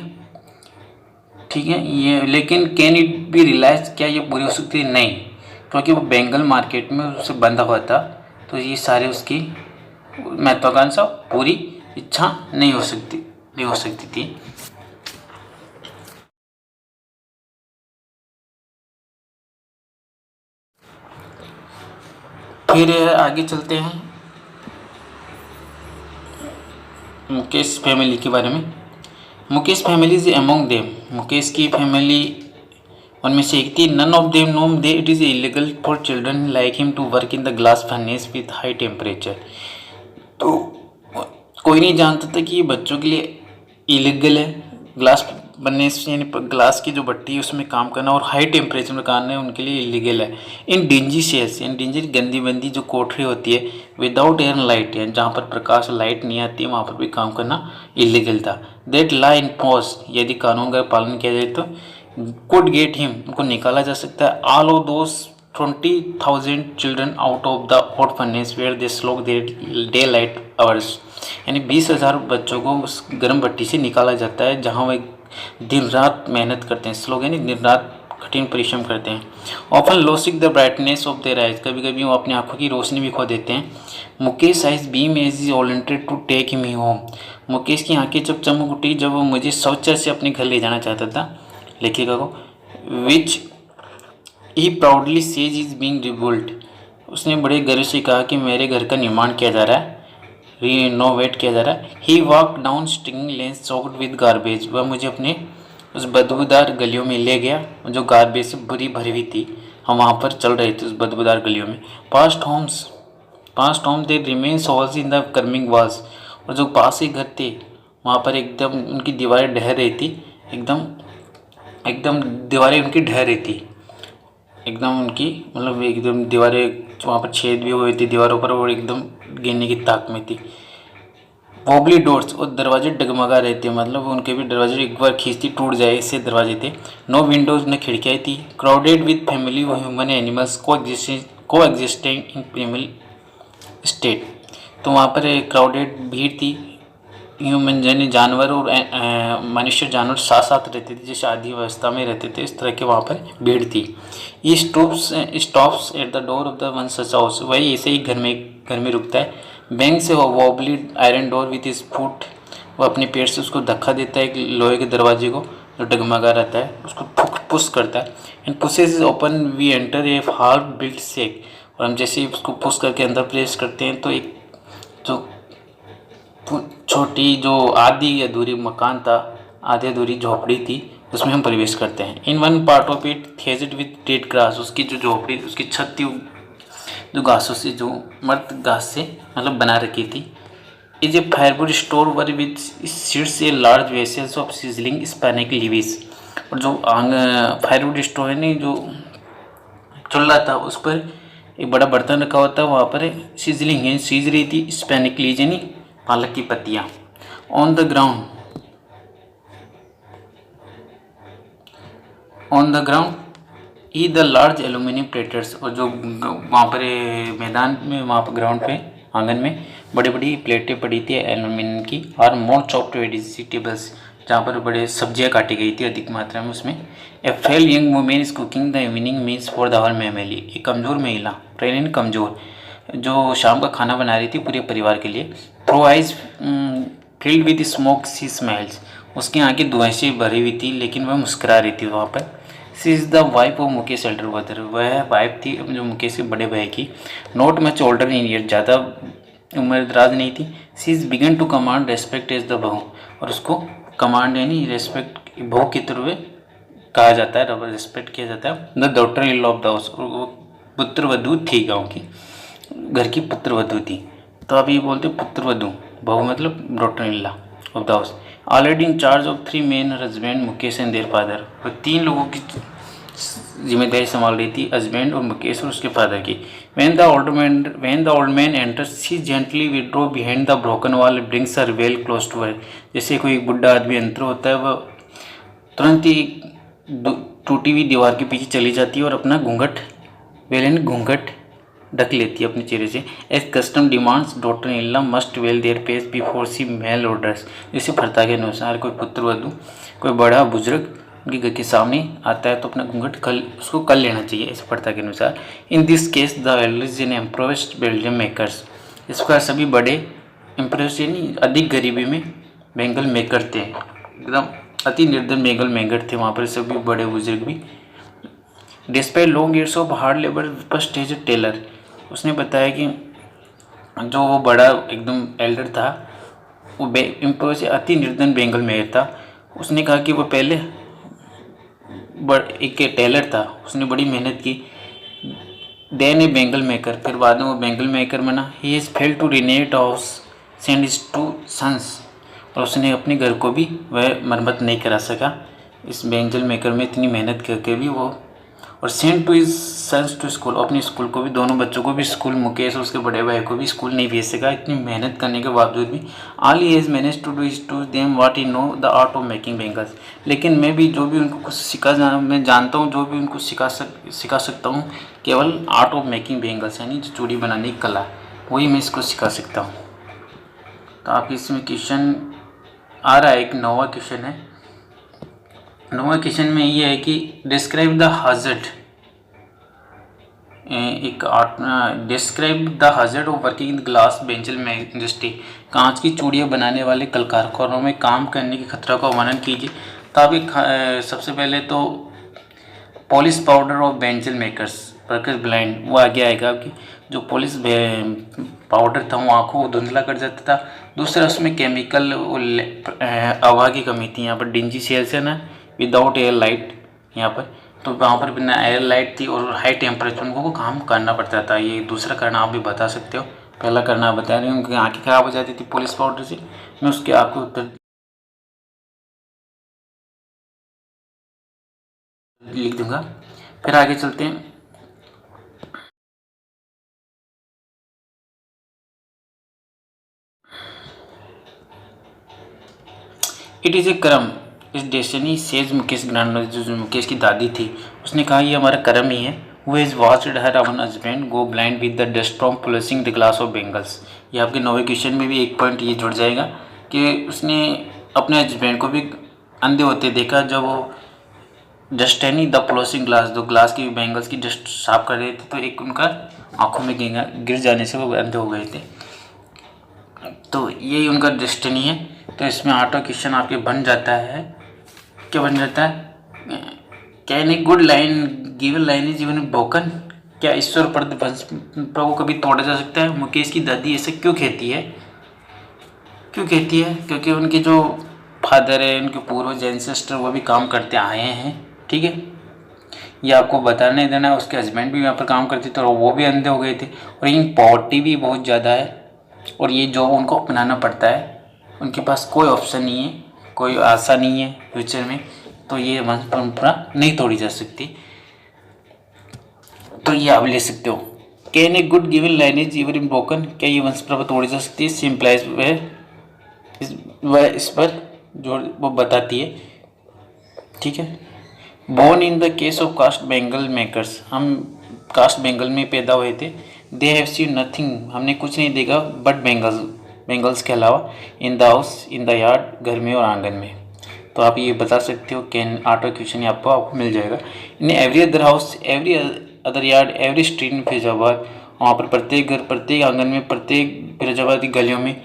है ये, लेकिन कैन इट बी रियलाइज, क्या ये पूरी हो सकती है, नहीं, क्योंकि वो बेंगल मार्केट में उससे बंधा हुआ था। तो ये सारे उसकी महत्वाकांक्षा पूरी इच्छा नहीं हो सकती थी। फिर आगे चलते हैं मुकेश फैमिली के बारे में। Mukesh family is among them. Mukesh की फैमिली उनमें से एक थी। None of them know they it is illegal for children like him to work in the glass furnace with high temperature. तो कोई नहीं जानता था कि ये बच्चों के लिए इलीगल है ग्लास बनने से, यानी ग्लास की जो भट्टी है उसमें काम करना, और हाई टेम्परेचर में काम करना उनके लिए इलीगल है। इन डिंजी सेल्स, यानी डिंजी गंदी बंदी जो कोठरी होती है विदाउट एयर लाइट, यानी जहाँ पर प्रकाश लाइट नहीं आती है वहाँ पर भी काम करना इलीगल था। दैट ला इन पॉज, यदि कानून का पालन किया जाए तो कुड गेट हिम, उनको निकाला जा सकता है। All of those 20,000 children out of the hot furnace where they slog their daylight hours, यानी 20,000 बच्चों को उस गर्म भट्टी से निकाला जाता है जहाँ वह दिन रात मेहनत करते हैं। स्लोक यानी दिन रात कठिन परिश्रम करते हैं। Often losing the brightness of their eyes, कभी कभी वो अपनी आंखों की रोशनी भी खो देते हैं। Mukesh eyes beam as is volunteered to take him home. Mukesh की आंखें जब चमक उठी जब वो मुझे शौचालय से अपने घर ले जाना चाहता था, लेखिका को, which he proudly says is being rebuilt. उसने बड़े गर्व से कहा कि मेरे घर का निर्माण किया जा रहा है, रिनोवेट किया जा रहा है। He walk down stinking lanes choked with garbage, वह मुझे अपने उस बदबूदार गलियों में ले गया जो गार्बेज से भरी हुई थी। हम वहाँ पर चल रहे थे उस बदबूदार गलियों में। Past home they remains hovels in the crumbling walls, और जो पास ही घर थे वहाँ पर एकदम उनकी दीवारें ढह रही थी, एकदम दीवारें उनकी ढह रही थी, एकदम उनकी मतलब एकदम दीवारें वहाँ पर छेद भी हुए थे दीवारों पर और एकदम गिरने की ताक में थी। वॉबली डोर्स, और दरवाजे डगमगा रहे थे, मतलब उनके भी दरवाजे एक बार खींचती टूट जाए ऐसे दरवाजे थे। नो विंडोज, न खिड़कियाँ थी। Crowded with family human animals को एग्जिस्टिंग इन प्रिमल स्टेट, तो वहाँ पर क्राउडेड भीड़ थी। ह्यूमन यानी जानवर और मनुष्य जानवर साथ साथ रहते थे, जैसे आदि अवस्था में रहते थे इस तरह के वहाँ पर भीड़ थी। ये stops at the door of the one such house, वही ऐसे ही घर में रुकता है। बैंक से wobbly iron door with his foot, वो अपने पैर से उसको धक्का देता है एक लोहे के दरवाजे को जो डगमगा रहता है, उसको पुश करता है। And pushes is open we enter a half built shack, और हम जैसे ही उसको पुश करके अंदर प्रेस करते हैं तो एक जो छोटी जो आधी अधूरी मकान था, आधी अधूरी झोपड़ी थी, उसमें हम प्रवेश करते हैं। In one part of it thatched with dead grass, उसकी जो झोपड़ी उसकी छत थी जो घासों से, जो मर्द घास से मतलब बना रखी थी। Is a firewood stove over with sits a large vessels of sizzling spinach leaves, और जो फायरवुड स्टोर है नहीं, जो चूल्हा था उस पर एक बड़ा बर्तन रखा हुआ था, वहाँ पर सिजलिंग है सीज रही थी स्पैनिक लीज यानी पालक की पत्तियाँ। On the ground E the large aluminium platters, और जो वहाँ पर मैदान में वहाँ पर ग्राउंड पे आंगन में बड़ी बड़ी प्लेटें पड़ी थी एल्यूमिनियम की, और मोर चॉप्ड वेजिटेबल्स, जहाँ पर बड़े सब्जियाँ काटी गई थी अधिक मात्रा में उसमें। A frail young woman is cooking the evening meals for the whole family, एक कमज़ोर महिला, ट्रेन कमज़ोर जो शाम का खाना बना रही थी पूरे परिवार के लिए। Through eyes filled with smoke she smiles, उसकी आंखें धुएं से भरी हुई थी लेकिन वह मुस्कुरा रही थी वहाँ पर। She is the wife of Mukesh elder brother, वह वाइफ थी जो मुकेश के बड़े भाई की। Not much older in year, ज़्यादा उम्र दराज नहीं थी। She is begun to command respect as the bahu, और उसको कमांड यानी रेस्पेक्ट बहू के तरह कहा जाता है, रेस्पेक्ट किया जाता है। The daughter in law of the house, वो पुत्र वधू थी गाँव की, घर की पुत्र वधू थी। तो आप ये बोलते पुत्र वधू, बहू मतलब daughter in law of the house. Already in charge of 3 main, husband Mukesh and their father, वो 3 लोगों की जिम्मेदारी संभाल रही थी, हस्बैंड और मुकेश और उसके फादर की। when the old man enters, she gently withdraw behind the broken wall, brings her veil close to her। जैसे कोई बुढ़ा आदमी एंटर होता है, वह तुरंत ही टूटी हुई दीवार के पीछे चली जाती है और अपना घूंघट, वेल यानी घूंघट ढक लेती है अपने चेहरे से। As custom demands, daughter in law must veil their face before she male orders. जैसे प्रथा के अनुसार कोई पुत्र वधू, कोई बड़ा बुजुर्ग उनके घर के सामने आता है तो अपना घूंघट उसको कर लेना चाहिए, इस प्रथा के अनुसार। In this case the elders in improvised Belgium makers, इस प्रकार सभी बड़े इम्प्रोवाइज्ड यानी अधिक गरीबी में बेंगल मेकर थे, एकदम अति निर्धन बेंगल मेकर थे वहाँ पर सभी बड़े बुजुर्ग भी। Despite long years of hard labour first as a tailor, उसने बताया कि जो वो बड़ा एकदम एल्डर था वो इम्प्रोवाइज अति निर्धन बेंगल मेकर था। उसने कहा कि वो पहले एक टेलर था, उसने बड़ी मेहनत की। देन ए बेंगल मेकर, फिर बाद में वो बेंगल मेकर बना। He is fail to renovate house, send is two sons, और उसने अपने घर को भी वह मरम्मत नहीं करा सका इस बेंगल मेकर में इतनी मेहनत करके भी वो। और send to his sons to school, अपने स्कूल को भी, दोनों बच्चों को भी स्कूल, मुकेश और उसके बड़े भाई को भी स्कूल नहीं भेज सका इतनी मेहनत करने के बावजूद भी। All he has manage to do is to them what he know the art of making bangles, लेकिन मैं भी जो भी उनको कुछ मैं जानता हूँ, जो भी उनको सिखा सकता हूँ केवल आर्ट ऑफ मेकिंग बेंगल्स यानी जो चूड़ी बनाने की कला, वही मैं इसको सिखा सकता हूँ। तो आप इसमें क्वेश्चन आ रहा है, एक नवा क्वेश्चन है। नवा क्वेश्चन में ये है कि describe the hazard, describe the hazard of working in glass benzyl industry, कांच की चूड़ियाँ बनाने वाले कल कारखानों में काम करने के खतरा का वर्णन कीजिए। तो आप सबसे पहले तो polish powder of benzyl makers workers blind, वो आगे आएगा आपकी। जो पॉलिश पाउडर था वो आँखों को धुंधला कर जाता था। दूसरा उसमें केमिकल हवा की कमी थी। यहाँ पर डिंजी सेल्स है ना, विदाउट एयर लाइट यहाँ पर, तो वहाँ पर बिना एयर लाइट थी और हाई टेम्परेचर उनको काम करना पड़ता था। ये दूसरा करना आप भी बता सकते हो, पहला करना आप बता रहे हो। उनकी आँखें खराब हो जाती थी पॉलिश पाउडर से। मैं उसके आपको उत्तर लिख दूंगा। फिर आगे चलते हैं। इट इज़ ए कर्म इस डेस्टिनी सेज मुकेश ग्रैंड, जो मुकेश की दादी थी उसने कहा ये हमारा कर्म ही है। वो is watched her own husband go blind with the dust from polishing the glass of bangles. ये आपके नवे क्वेश्चन में भी एक पॉइंट ये जुड़ जाएगा कि उसने अपने हस्बैंड को भी अंधे होते देखा जब वो डस्ट यानी द पॉलिशिंग ग्लास, जो ग्लास की बेंगल्स की डस्ट साफ कर रहे थे, तो एक उनका आँखों में गिर जाने से वो अंधे हो गए थे। तो यही उनका डेस्टिनी है। तो इसमें ऑटो क्वेश्चन आपके बन जाता है, क्या बन जाता है, can a good line given line is even broken, क्या ईश्वर प्रभु कभी तोड़ा जा सकता है। मुकेश की दादी ऐसे क्यों कहती है, क्योंकि उनके जो फादर है, उनके पूर्वज एंसेस्टर, वो भी काम करते आए हैं। ठीक है, ये आपको बताने देना है। उसके हस्बैंड भी यहाँ पर काम करते थे और वो भी अंधे हो गए थे। और इन पॉवर्टी भी बहुत ज़्यादा है और ये जॉब उनको अपनाना पड़ता है। उनके पास कोई ऑप्शन नहीं है, कोई आशा नहीं है फ्यूचर में, तो ये वंश परंपरा नहीं तोड़ी जा सकती। तो ये आप ले सकते हो। Can a good given lineage even in broken, क्या ये वंश परंपरा तोड़ी जा सकती है। सिंप्लाइज वह इस पर जो वो बताती है। ठीक है, born in the case of caste bangle makers, हम कास्ट बेंगल में पैदा हुए थे। दे हैव सीन नथिंग, हमने कुछ नहीं देखा बट बेंगल्स के अलावा, in the house in the yard, घर में और आंगन में। तो आप ये बता सकते हो। कैन ऑटो क्वेश्चन आपको मिल जाएगा। In every other house, every other yard, every street in Faizabad, वहाँ पर प्रत्येक घर, प्रत्येक आंगन में, प्रत्येक फिरोजाबाद की गलियों में,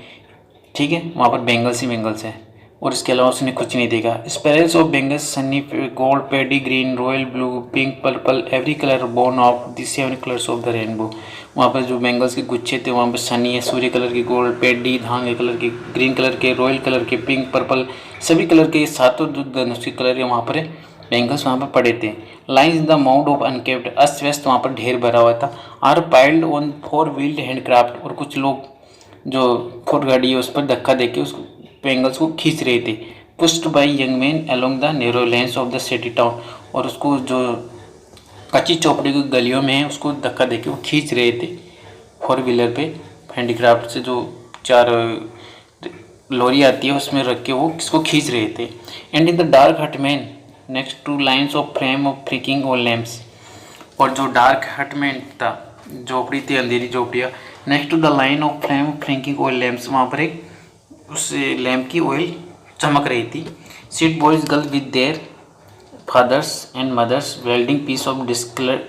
ठीक है, वहाँ पर बेंगल्स ही बेंगल्स हैं और इसके अलावा उसने कुछ नहीं देखा। Spirals of bangles sunny gold paddy green royal blue pink purple every colour born of the 7 colours of the rainbow. वहाँ पर जो बेंगल्स के गुच्छे थे, वहाँ पर सनी है, सूर्य कलर के, गोल्ड पेडी धांगे कलर के, ग्रीन कलर के, रॉयल कलर के, पिंक पर्पल, सभी कलर के सातों जो धनुष के कलर है वहाँ पर बेंगल्स वहाँ पर पड़े थे। Lines the mound of uncapped अस्त व्यस्त वहाँ पर ढेर भरा हुआ था। Are piled on 4 wheeled handcraft और कुछ लोग जो 4 गाड़ी है उस पर धक्का देके उस बेंगल्स को खींच रहे थे। Pushed by young man along the narrow lens of the city town, और उसको जो कच्ची चौपड़ी की गलियों में है उसको धक्का देके वो खींच रहे थे 4 व्हीलर पे हैंडीक्राफ्ट से, जो 4 लॉरी आती है उसमें रख के वो किसको खींच रहे थे। And in the dark hutment next to lines of flame of flickering और लैम्प्स, और जो डार्क हटमैन था, झोपड़ी थी, अंधेरी झोपड़ियाँ, next to the line of flame flickering oil lamps, वहाँ पर एक उस लैम्प की ऑयल चमक रही थी। Seat boys girl with their fathers and mothers welding piece of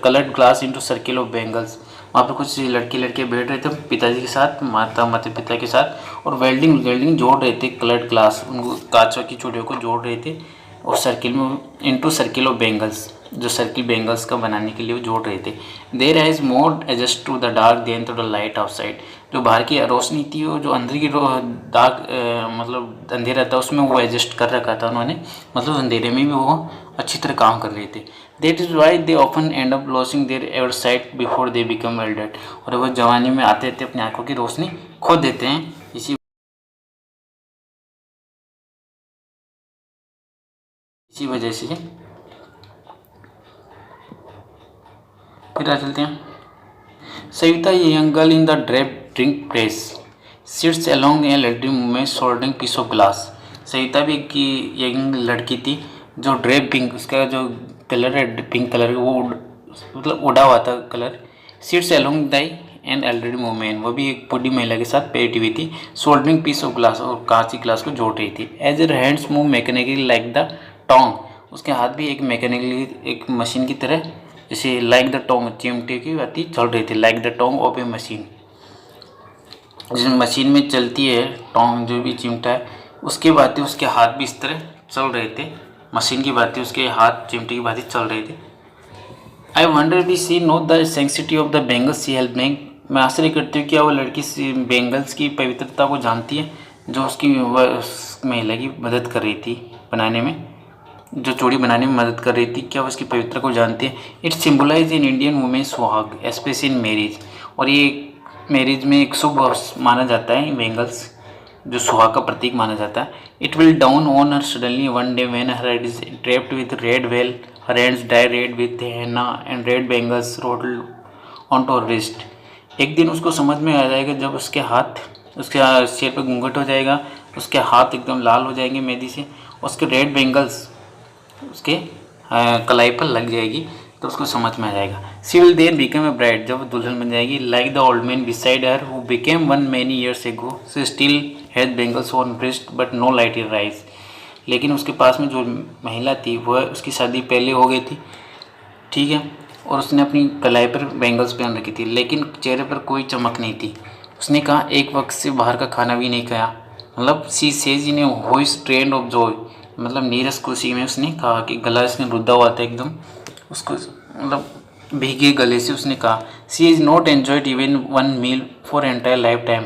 coloured glass into circle of bangles, वहाँ पर कुछ लड़के बैठ रहे थे पिताजी के साथ, माता पिता के साथ, और वेल्डिंग जोड़ रहे थे कलर्ड ग्लास, उनको कांचों की चूड़ियों को जोड़ रहे थे और सर्किल में इनटू सर्किल ऑफ बेंगल्स, जो सर्किल बेंगल्स का बनाने के लिए वो जोड़ रहे थे। There has more adjust to the dark than to the light outside, जो बाहर की रोशनी थी वो जो अंदर की डार्क मतलब अंधेरा था उसमें वो एडजस्ट कर रखा था उन्होंने, मतलब अंधेरे में भी वो अच्छी तरह काम कर रहे थे। That is why they often end up losing their ever sight before they become elderly, और वो जवानी में आते थे अपनी आंखों की रोशनी खो देते हैं, इसी वजह से। फिर आ चलते हैं। Savita young girl in the drab pink dress sits along a lady में soldering piece of glass. Savita भी की यंग लड़की थी जो ड्रेप पिंक, उसका जो कलर है पिंक कलर, वो मतलब उड़ा हुआ था colour. Sits along die and elderly women, वो भी एक बूढ़ी महिला के साथ बैठी हुई थी, शोल्डरिंग पीस ऑफ ग्लास, और कांच की ग्लास को जोड़ रही थी। As her hands move mechanically like the tong, उसके हाथ भी एक मैकेनिकली एक मशीन की तरह, जैसे लाइक द टोंग चिमटे की बाती चल रही थी, like the tong of a machine, जिस मशीन में चलती है टोंग जो भी चिमटा है उसके बातें उसके हाथ भी इस तरह चल रहे थे, मशीन की बातें उसके हाथ चिमटे की बातें चल रहे थे। आई वंडर भी she know the sensitivity of the bangles she help bank, मैं आश्चर्य करती हूँ क्या वो लड़की बेंगल्स की पवित्रता को जानती है जो उसकी महिला की मदद कर रही थी बनाने में, जो चूड़ी बनाने में मदद कर रही थी, क्या वो उसकी पवित्रता को जानती है। It symbolize in Indian women सुहाग स्पेशली इन मैरिज, और ये मैरिज में एक शुभ माना जाता है बेंगल्स, जो सुहाग का प्रतीक माना जाता है। It will down on her suddenly one day when her head is draped with red veil, her hands dye red with henna and red bangles rolled on to wrist. एक दिन उसको समझ में आ जाएगा जब उसके हाथ, उसके सिर पर घूंघट हो जाएगा, उसके हाथ एकदम लाल हो जाएंगे मेहंदी से, उसके रेड बेंगल्स उसके कलाई पर लग जाएगी, तो उसको समझ में आ जाएगा। She will then become a bride, जब दुल्हन बन जाएगी, like the old man beside her who became one many years ago, she still has bangles on breast but no light in eyes, लेकिन उसके पास में जो महिला थी वह उसकी शादी पहले हो गई थी, ठीक है, और उसने अपनी कलाई पर बेंगल्स पहन रखी थी, लेकिन चेहरे पर कोई चमक नहीं थी। उसने कहा एक वक्त से बाहर का खाना भी नहीं खाया, मतलब she says in a voice trend of Joy, मतलब नीरस खुशी में उसने कहा कि गला इसने रुद्धा हुआ था एकदम, उसको मतलब भीगे गले से उसने कहा she is not enjoyed even one meal for entire lifetime,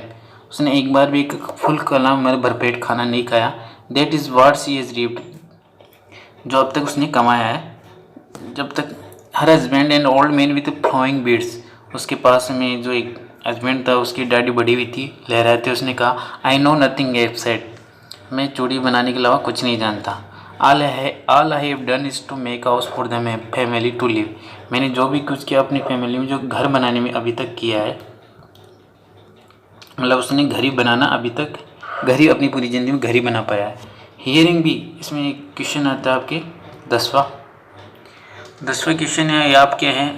उसने एक बार भी एक फुल कला मतलब भरपेट खाना नहीं खाया। That is what she is reaped, जो अब तक उसने कमाया है, जब तक her husband and old man with flowing बीड्स, उसके पास में जो एक हस्बैंड था उसकी दाढ़ी बड़ी हुई थी, लहराते, उसने कहा आई नो नथिंग एक्सेप्ट, मैं चूड़ी बनाने के अलावा कुछ नहीं जानता। All I have done is to make house for the family to live, मैंने जो भी कुछ किया अपनी फैमिली में, जो घर बनाने में अभी तक किया है, मतलब उसने घर ही बनाना अभी तक, घर ही अपनी पूरी ज़िंदगी में घर ही बना पाया है। हियरिंग भी, इसमें एक क्वेश्चन आता है आपके 10वां क्वेश्चन है, ये आप क्या है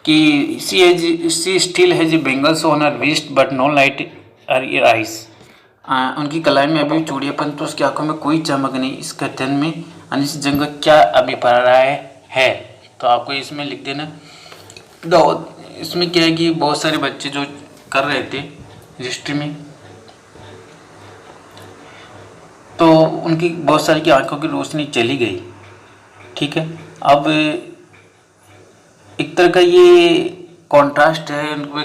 कि she still has bangles on her wrist but no light are her eyes, उनकी कलाई में अभी चूड़ियाँ परंतु उसकी आंखों में कोई चमक नहीं। इस कथन में अनिश जंग क्या अभिप्राय है? तो आपको इसमें लिख देना दाऊद। इसमें क्या है कि बहुत सारे बच्चे जो कर रहे थे रजिस्ट्री में, तो उनकी बहुत सारी की आंखों की रोशनी चली गई। ठीक है, अब एक तरह का ये कॉन्ट्रास्ट है उनको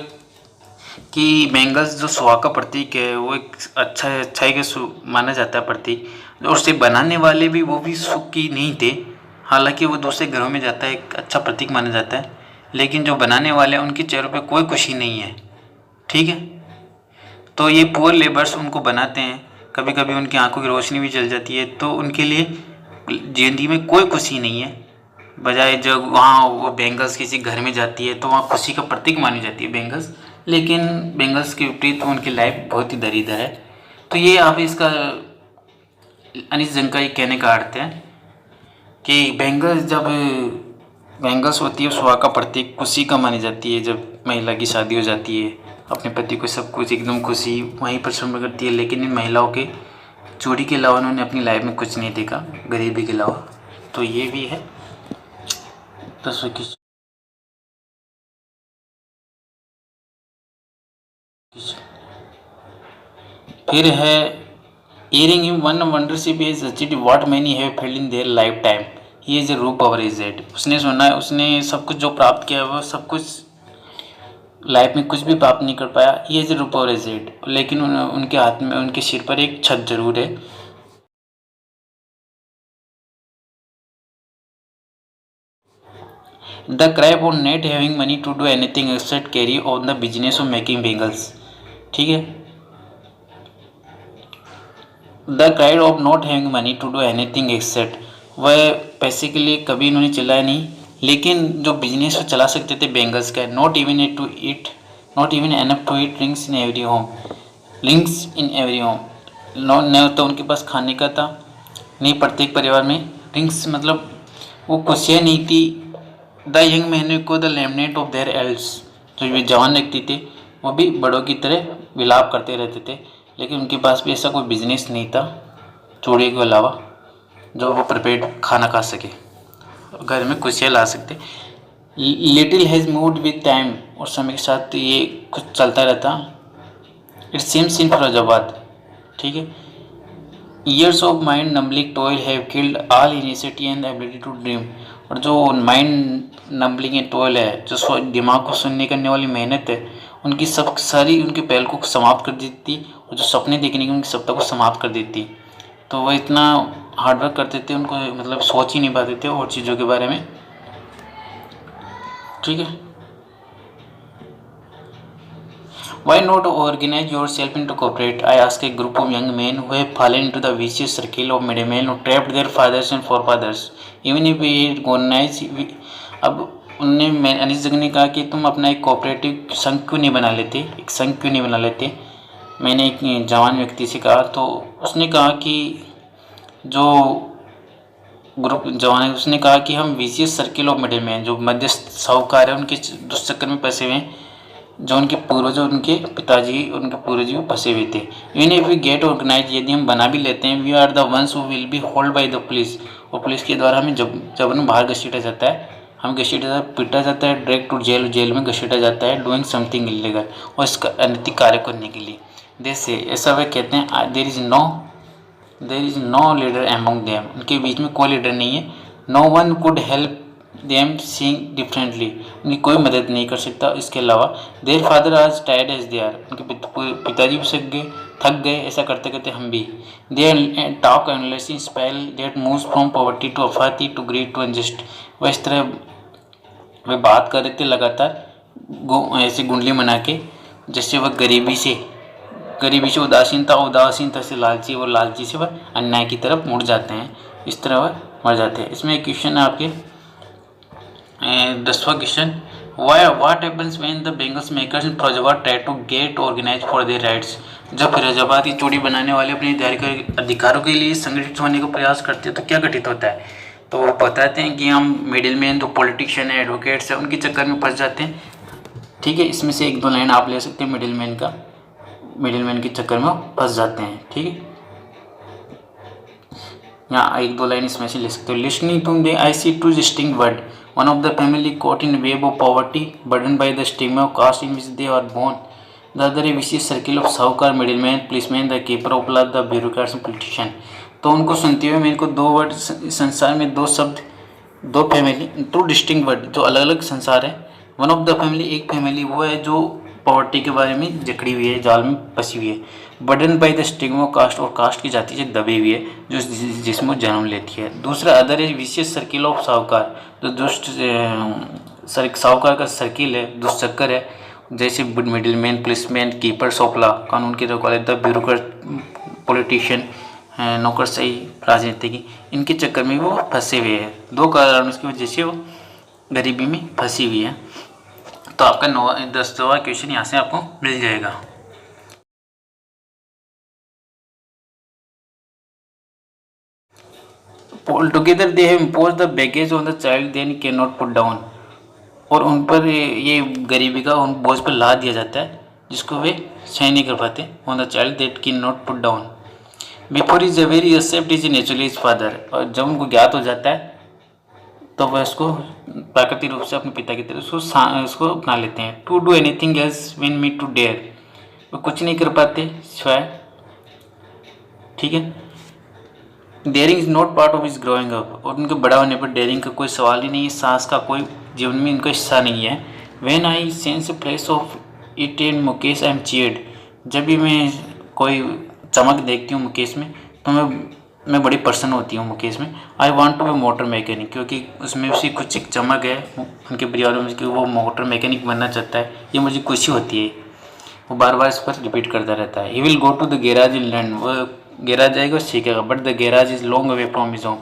कि बेंगल्स जो सुहाग का प्रतीक है वो एक अच्छाई के माना जाता है प्रतीक, और उसे बनाने वाले भी वो भी सुख की नहीं थे। हालांकि वो दूसरे ग्रहों में जाता है, एक अच्छा प्रतीक माना जाता है, लेकिन जो बनाने वाले हैं उनके चेहरों पे कोई खुशी नहीं है। ठीक है, तो ये पुअर लेबर्स उनको बनाते हैं, कभी कभी उनकी आंखों की रोशनी भी चल जाती है, तो उनके लिए जिंदगी में कोई खुशी नहीं है। बजाय जब वहाँ वो बेंगल्स किसी घर में जाती है तो वहाँ खुशी का प्रतीक मानी जाती है बेंगल्स, लेकिन बेंगल्स के विपरीत उनकी लाइफ बहुत ही दरिद्र है। तो ये आप इसका अनीस जंग का ये कहने का अर्थ है कि बेंगल्स होती है सुहाग का प्रतीक, खुशी का मानी जाती है। जब महिला की शादी हो जाती है, अपने पति को सब कुछ एकदम खुशी वहीं पर श्रम करती है, लेकिन इन महिलाओं के चोरी के अलावा उन्होंने अपनी लाइफ में कुछ नहीं देखा, गरीबी के अलावा। तो ये भी है 10 की। फिर है ईयरिंग हिम वन वंडरशिप is achieved what many have failed in their lifetime, he is a रूप पावर इज इट। उसने सुना है, उसने सब कुछ जो प्राप्त किया वो सब कुछ लाइफ में कुछ भी प्राप्त नहीं कर पाया, ही इज ए रूप पावर इज इट, लेकिन उनके हाथ में उनके सिर पर एक छत जरूर है। The crap on net having money to do anything except carry on the business of making bangles. ठीक है, the cried of not having money to do anything except, वह पैसे के लिए कभी इन्होंने चलाया नहीं, लेकिन जो बिजनेस वो चला सकते थे बेंगल्स का, not even enough to eat rings in every home, न तो उनके पास खाने का था, नहीं प्रत्येक परिवार में रिंग्स, मतलब वो खुशियाँ नहीं थी। द यंग मैन को द लेमनेट ऑफ देयर एल्ड्स, जो ये जवान व्यक्ति थे वो भी बड़ों की तरह विलाप करते रहते थे, लेकिन उनके पास भी ऐसा कोई बिजनेस नहीं था चूड़े के अलावा जो वो प्रिपेयर्ड खाना खा सके, घर में खुशियाँ ला सकते। Little has moved with time, और समय के साथ ये कुछ चलता रहता। It seems in Firozabad. ठीक है, years of mind numbing toil have killed all initiative and ability to dream, और जो माइंड नंबलिंग एंड टॉयल है, जो दिमाग को सुनने करने वाली मेहनत है, उनकी सब सारी उनके पहल को समाप्त कर देती, और जो सपने देखने की उनकी सप्ताह को समाप्त कर देती। तो वह इतना हार्डवर्क करते थे, उनको मतलब सोच ही नहीं पाते थे और चीज़ों के बारे में। ठीक है, Why not organize yourself into corporate? I ask a group of young men who have fallen into the vicious circle of middlemen who trapped their fathers and forefathers. Even if we organize, अब उनने अनीस जंग ने कहा कि तुम अपना एक cooperative संघ क्यों नहीं बना लेते, एक संघ क्यों नहीं बना लेते। मैंने एक जवान व्यक्ति से कहा, तो उसने कहा कि जो ग्रुप जवान है उसने कहा कि हम विशियस सर्किल ऑफ मिडलमैन, जो मध्यस्थ साहूकार है, उनके दुष्चक्र में फंसे हुए हैं, जो उनके पूर्वज उनके पिताजी उनके पूर्वज फंसे हुए थे। Even if we get organize, यदि हम बना भी लेते हैं, we are the ones who will be hold by the police, और पुलिस के द्वारा हमें जब उन्हें बाहर घसीटा जाता है, हम पीटा जाता है, डायरेक्ट टू जेल में घसीटा जाता है, डूइंग समथिंग इलीगल, और इसका अनैतिक कार्य करने के लिए। जैसे ऐसा वे कहते हैं, there is no leader among them, उनके बीच में कोई लीडर नहीं है। No one could help them seeing differently, उनकी कोई मदद नहीं कर सकता। इसके अलावा their father as tired as they are, उनके पिताजी भी थक गए ऐसा करते करते हम भी। Their talk endlessly spell that moves from poverty to apathy to greed to unjust, वह इस तरह वे बात कर रहे थे लगातार ऐसे गुंडली बना के, जैसे वह गरीबी से उदासीनता से लालची, और लालची से वह अन्याय की तरफ मुड़ जाते हैं, इस तरह वह मर जाते हैं। इसमें एक क्वेश्चन है आपके 10वां question, what happens when the bangles makers in Firozabad try to get organise for their rights, जब फिरोजाबाद की चूड़ी बनाने वाले अपने अधिकारों के लिए संगठित होने का प्रयास करते हैं तो क्या घटित होता है। तो वो बताते हैं कि हम मिडिल मैन, जो पॉलिटिशियन है, एडवोकेट्स है, उनके चक्कर में फंस जाते हैं। ठीक है, इसमें से 1-2 लाइन आप ले सकते हैं मिडिल मैन के चक्कर में फंस जाते हैं। ठीक है, यहाँ 1-2 लाइन इसमें से ले सकते हो। Listening to they I see 2 distinct word, one of the family caught in web of poverty burdened by the stigma of caste in which they are born. The other a vicious circle of साहूकार, middleman, policeman, the keeper of law, the bureaucrats and politician. तो उनको सुनते हुए मेरे को दो word, संसार में दो शब्द, दो फैमिली, टू डिस्टिंक्ट वर्ड जो अलग अलग संसार है। वन ऑफ द फैमिली, एक फैमिली वो है जो पॉवर्टी के बारे में जकड़ी हुई है, जाल में फंसी हुई है। Burden by the stigma caste, और कास्ट की जाति से दबी हुई है, जो जिसमें जन्म लेती है। दूसरा अदर है विशियस सर्किल ऑफ साहूकार, जो दुष्ट साहूकार का सर्किल है, दुष्ट चक्कर है, जैसे middleman, policeman, keepers of law, कानून की रखवाले, द ब्यूरोक्रेट, पॉलिटिशियन, नौकरशाही, राजनीतिक, इनके चक्कर में वो फंसे हुए हैं। दो कारण उसकी वजह से वो गरीबी में फंसी हुई है। तो आपका 10वां क्वेश्चन यहाँ से आपको मिल जाएगा। Together they have imposed the baggage on the child then can not put down, और उन पर ये गरीबी का उन बोझ पर ला दिया जाता है जिसको वे सहन नहीं कर पाते। On the child that can not put down before is aware except is naturally is father, और जब उनको ज्ञात हो जाता है तो वह उसको प्राकृतिक रूप से अपने पिता की तरह उसको अपना लेते हैं। To do anything else win me to dare, वो कुछ नहीं कर पाते सिवाय, ठीक है। Daring is not part of is growing up, और उनके बड़ा होने पर डेयरिंग का कोई सवाल ही नहीं है, साहस का कोई जीवन में इनका हिस्सा नहीं है। When I sense a place of it in Mukesh I am cheered, जब भी मैं कोई चमक देखती हूँ मुकेश में तो मैं बड़ी प्रसन्न होती हूँ मुकेश में। I want to be motor mechanic, क्योंकि उसमें उसी कुछ एक चमक है उनके परिवार में कि वो मोटर मैकेनिक बनना चाहता है, ये मुझे खुशी होती है। वो बार बार इस पर रिपीट करता रहता है। He will go to the garage in learn, वो गैराज जाएगा और सीखेगा, but the garage is long away from his home,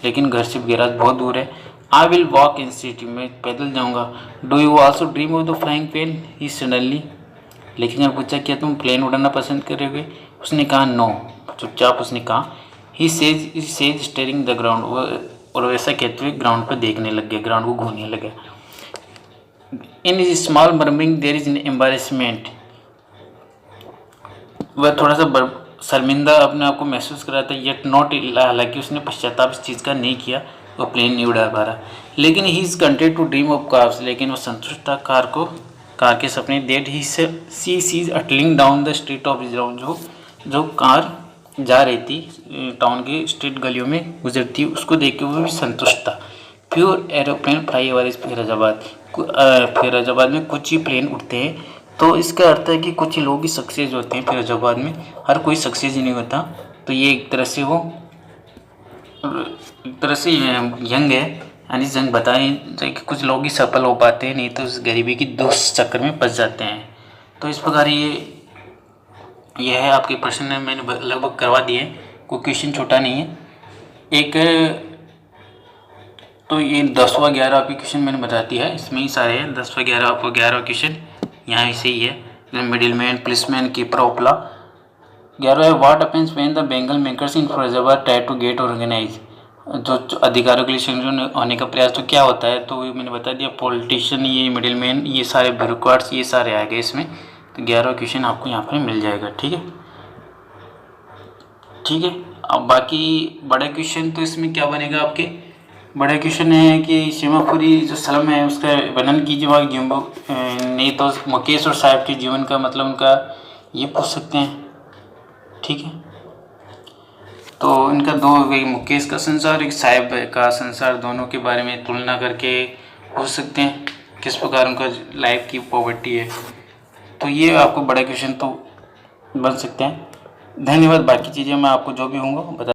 लेकिन घर से गैराज बहुत दूर है। I will walk in city, मैं पैदल जाऊँगा। Do you also dream of the flying plane, he suddenly, लेकिन ने पूछा क्या तुम प्लेन उड़ाना पसंद करोगे? उसने कहा नो, चुपचाप उसने कहा। He says steering the ground, और वैसा कहते हुए ग्राउंड पर देखने लग गया, ग्राउंड को घूमने लगे। In is small murmuring there is an embarrassment, वह थोड़ा सा शर्मिंदा अपने आप को महसूस कर रहा था, येट नॉट, हालांकि उसने पश्चाताप इस चीज़ का नहीं किया, वो प्लेन नहीं उड़ा पा रहा। लेकिन he is content to dream of cars, लेकिन वो संतुष्ट था कार के सपने। That he see sees hurtling down the street of इजराउन, जो कार जा रही थी टाउन की स्ट्रीट गलियों में गुजरती, उसको देख के वो भी संतुष्ट था। प्योर एरोप्लेन फ्लाई ओवर फैरोजाबाद, फैरोजाबाद में कुछ ही प्लेन उड़ते हैं, तो इसका अर्थ है कि कुछ ही लोग ही सक्सेस होते हैं फैरोजाबाद में, हर कोई सक्सेस ही नहीं होता। तो ये एक तरह से यंग है, यानी जंग बताएं कि कुछ लोग ही सफल हो पाते हैं, नहीं तो उस गरीबी की दोस्त चक्कर में फंस जाते हैं। तो इस प्रकार ये है आपके प्रश्न, मैंने लगभग करवा दिए, कोई क्वेश्चन छोटा नहीं है। एक तो ये 10वां 11वां क्वेश्चन मैंने बता दिया है, इसमें ही सारे हैं 10वां 11वां, आपको 11वां क्वेश्चन यहाँ से ही है। Middleman, policeman, keeper of law. 11वां, what happens when the bangle makers in Firozabad try to get organise, जो अधिकारों के लिए संगठन होने का प्रयास, तो क्या होता है, तो मैंने बता दिया। पॉलिटिशियन, ये मिडिलमैन, ये सारे ब्यूरोक्रेट्स, ये सारे आ गए इसमें। तो 11वां क्वेश्चन आपको यहाँ पर मिल जाएगा, ठीक है, ठीक है। अब बाकी बड़ा क्वेश्चन तो इसमें क्या बनेगा आपके, बड़ा क्वेश्चन है कि सीमापुरी जो सलम है उसका वर्णन कीजिए, वहाँ नहीं तो मुकेश और साहब के जीवन का मतलब उनका ये पूछ सकते हैं, ठीक है। तो इनका दो, मुकेश का संसार, एक साहब का संसार, दोनों के बारे में तुलना करके पूछ सकते हैं किस प्रकार उनका लाइफ की पॉवर्टी है। तो ये आपको बड़ा क्वेश्चन तो बन सकते हैं। धन्यवाद। बाकी चीज़ें मैं आपको जो भी होंगे बता